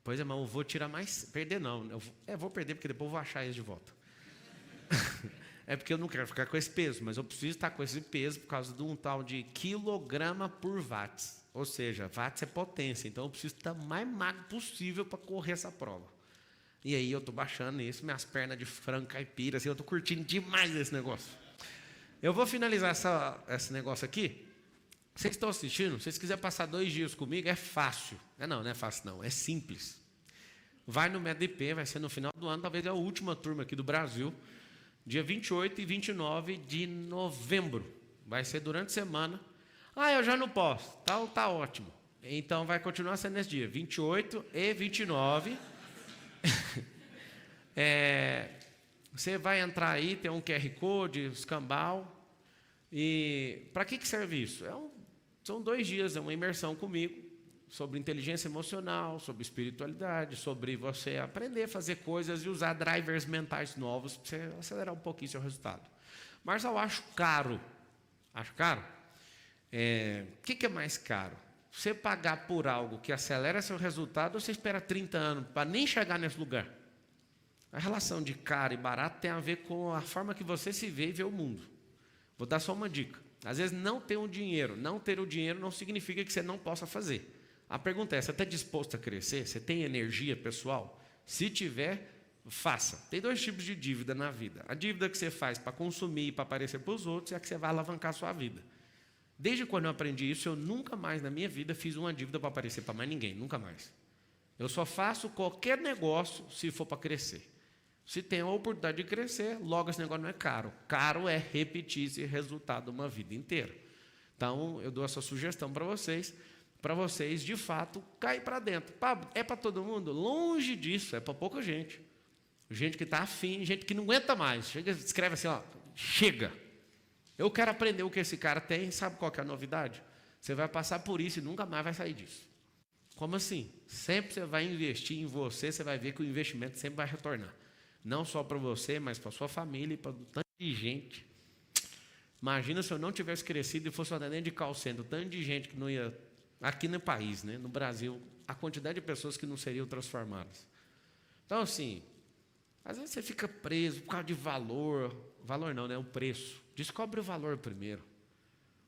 Pois é, mas eu vou tirar mais... Perder não. Eu vou perder porque depois eu vou achar eles de volta. É porque eu não quero ficar com esse peso, mas eu preciso estar com esse peso por causa de um tal de quilograma por watts. Ou seja, watts é potência. Então eu preciso estar o mais magro possível para correr essa prova. E aí eu estou baixando isso, minhas pernas de frango caipira, assim, eu estou curtindo demais esse negócio. Eu vou finalizar esse negócio aqui. Vocês estão assistindo? Se vocês quiserem passar 2 dias comigo, é fácil. Não é fácil não, é simples. Vai no MEDP, vai ser no final do ano, talvez é a última turma aqui do Brasil, dia 28 e 29 de novembro. Vai ser durante a semana. Eu já não posso. Tá ótimo. Então vai continuar sendo nesse dia, 28 e 29. Você vai entrar aí, tem um QR Code, escambau. E para que serve isso? São 2 dias, é uma imersão comigo sobre inteligência emocional, sobre espiritualidade, sobre você aprender a fazer coisas e usar drivers mentais novos para você acelerar um pouquinho seu resultado. Mas eu acho caro. Acho caro? O que é mais caro? Você pagar por algo que acelera seu resultado ou você espera 30 anos para nem chegar nesse lugar? A relação de caro e barato tem a ver com a forma que você se vê e vê o mundo. Vou dar só uma dica. Às vezes não ter o dinheiro não significa que você não possa fazer. A pergunta é, você está disposto a crescer? Você tem energia pessoal? Se tiver, faça. Tem 2 tipos de dívida na vida. A dívida que você faz para consumir e para aparecer para os outros é a que você vai alavancar a sua vida. Desde quando eu aprendi isso, eu nunca mais na minha vida fiz uma dívida para aparecer para mais ninguém, nunca mais. Eu só faço qualquer negócio se for para crescer. Se tem a oportunidade de crescer, logo esse negócio não é caro. Caro é repetir esse resultado uma vida inteira. Então, eu dou essa sugestão para vocês, de fato, cair para dentro. É para todo mundo? Longe disso, é para pouca gente. Gente que está afim, gente que não aguenta mais. Chega, escreve assim, ó, chega. Eu quero aprender o que esse cara tem, sabe qual que é a novidade? Você vai passar por isso e nunca mais vai sair disso. Como assim? Sempre você vai investir em você, você vai ver que o investimento sempre vai retornar. Não só para você, mas para sua família e para um tanto de gente. Imagina se eu não tivesse crescido e fosse andar dentro de call center, tanto de gente que não ia... Aqui no país, né, no Brasil, a quantidade de pessoas que não seriam transformadas. Então, assim, às vezes você fica preso por causa de valor. Valor não, né? O preço. Descobre o valor primeiro.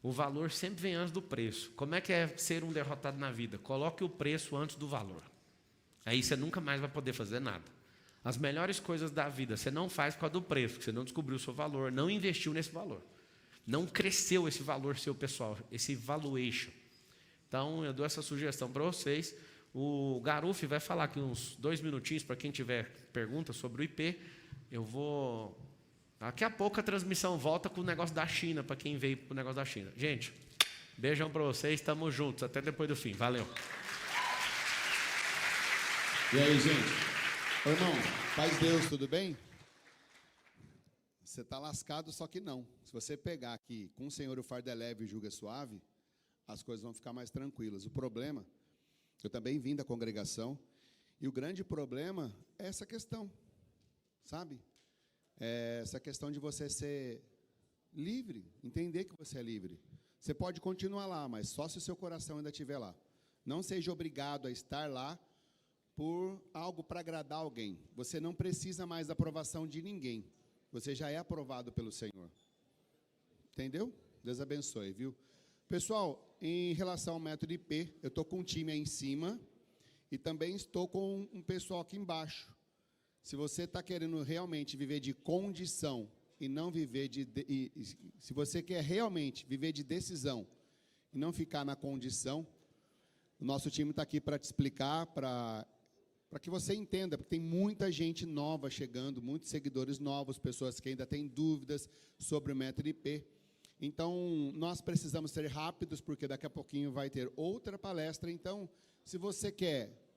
O valor sempre vem antes do preço. Como é que é ser um derrotado na vida? Coloque o preço antes do valor. Aí você nunca mais vai poder fazer nada. As melhores coisas da vida você não faz por causa do preço, porque você não descobriu o seu valor, não investiu nesse valor. Não cresceu esse valor seu pessoal, esse valuation. Então, eu dou essa sugestão para vocês. O Garuf vai falar aqui uns 2 minutinhos para quem tiver perguntas sobre o IP. Eu vou... Daqui a pouco a transmissão volta com o negócio da China, para quem veio para o negócio da China. Gente, beijão para vocês, estamos juntos, até depois do fim. Valeu. E aí, gente? Ô, irmão, paz Deus, tudo bem? Você está lascado, só que não. Se você pegar aqui com o Senhor o fardo é leve e o jugo é suave, as coisas vão ficar mais tranquilas. O problema, eu também vim da congregação, e o grande problema é essa questão, sabe? É essa questão de você ser livre, entender que você é livre. Você pode continuar lá, mas só se o seu coração ainda estiver lá. Não seja obrigado a estar lá por algo para agradar alguém. Você não precisa mais da aprovação de ninguém. Você já é aprovado pelo Senhor. Entendeu? Deus abençoe, viu? Pessoal, em relação ao método IP, eu estou com um time aí em cima e também estou com um pessoal aqui embaixo. Se você está querendo realmente viver de condição e não viver se você quer realmente viver de decisão e não ficar na condição, o nosso time está aqui para te explicar, para que você entenda, porque tem muita gente nova chegando, muitos seguidores novos, pessoas que ainda têm dúvidas sobre o método IP. Então, nós precisamos ser rápidos, porque daqui a pouquinho vai ter outra palestra. Então, se você quer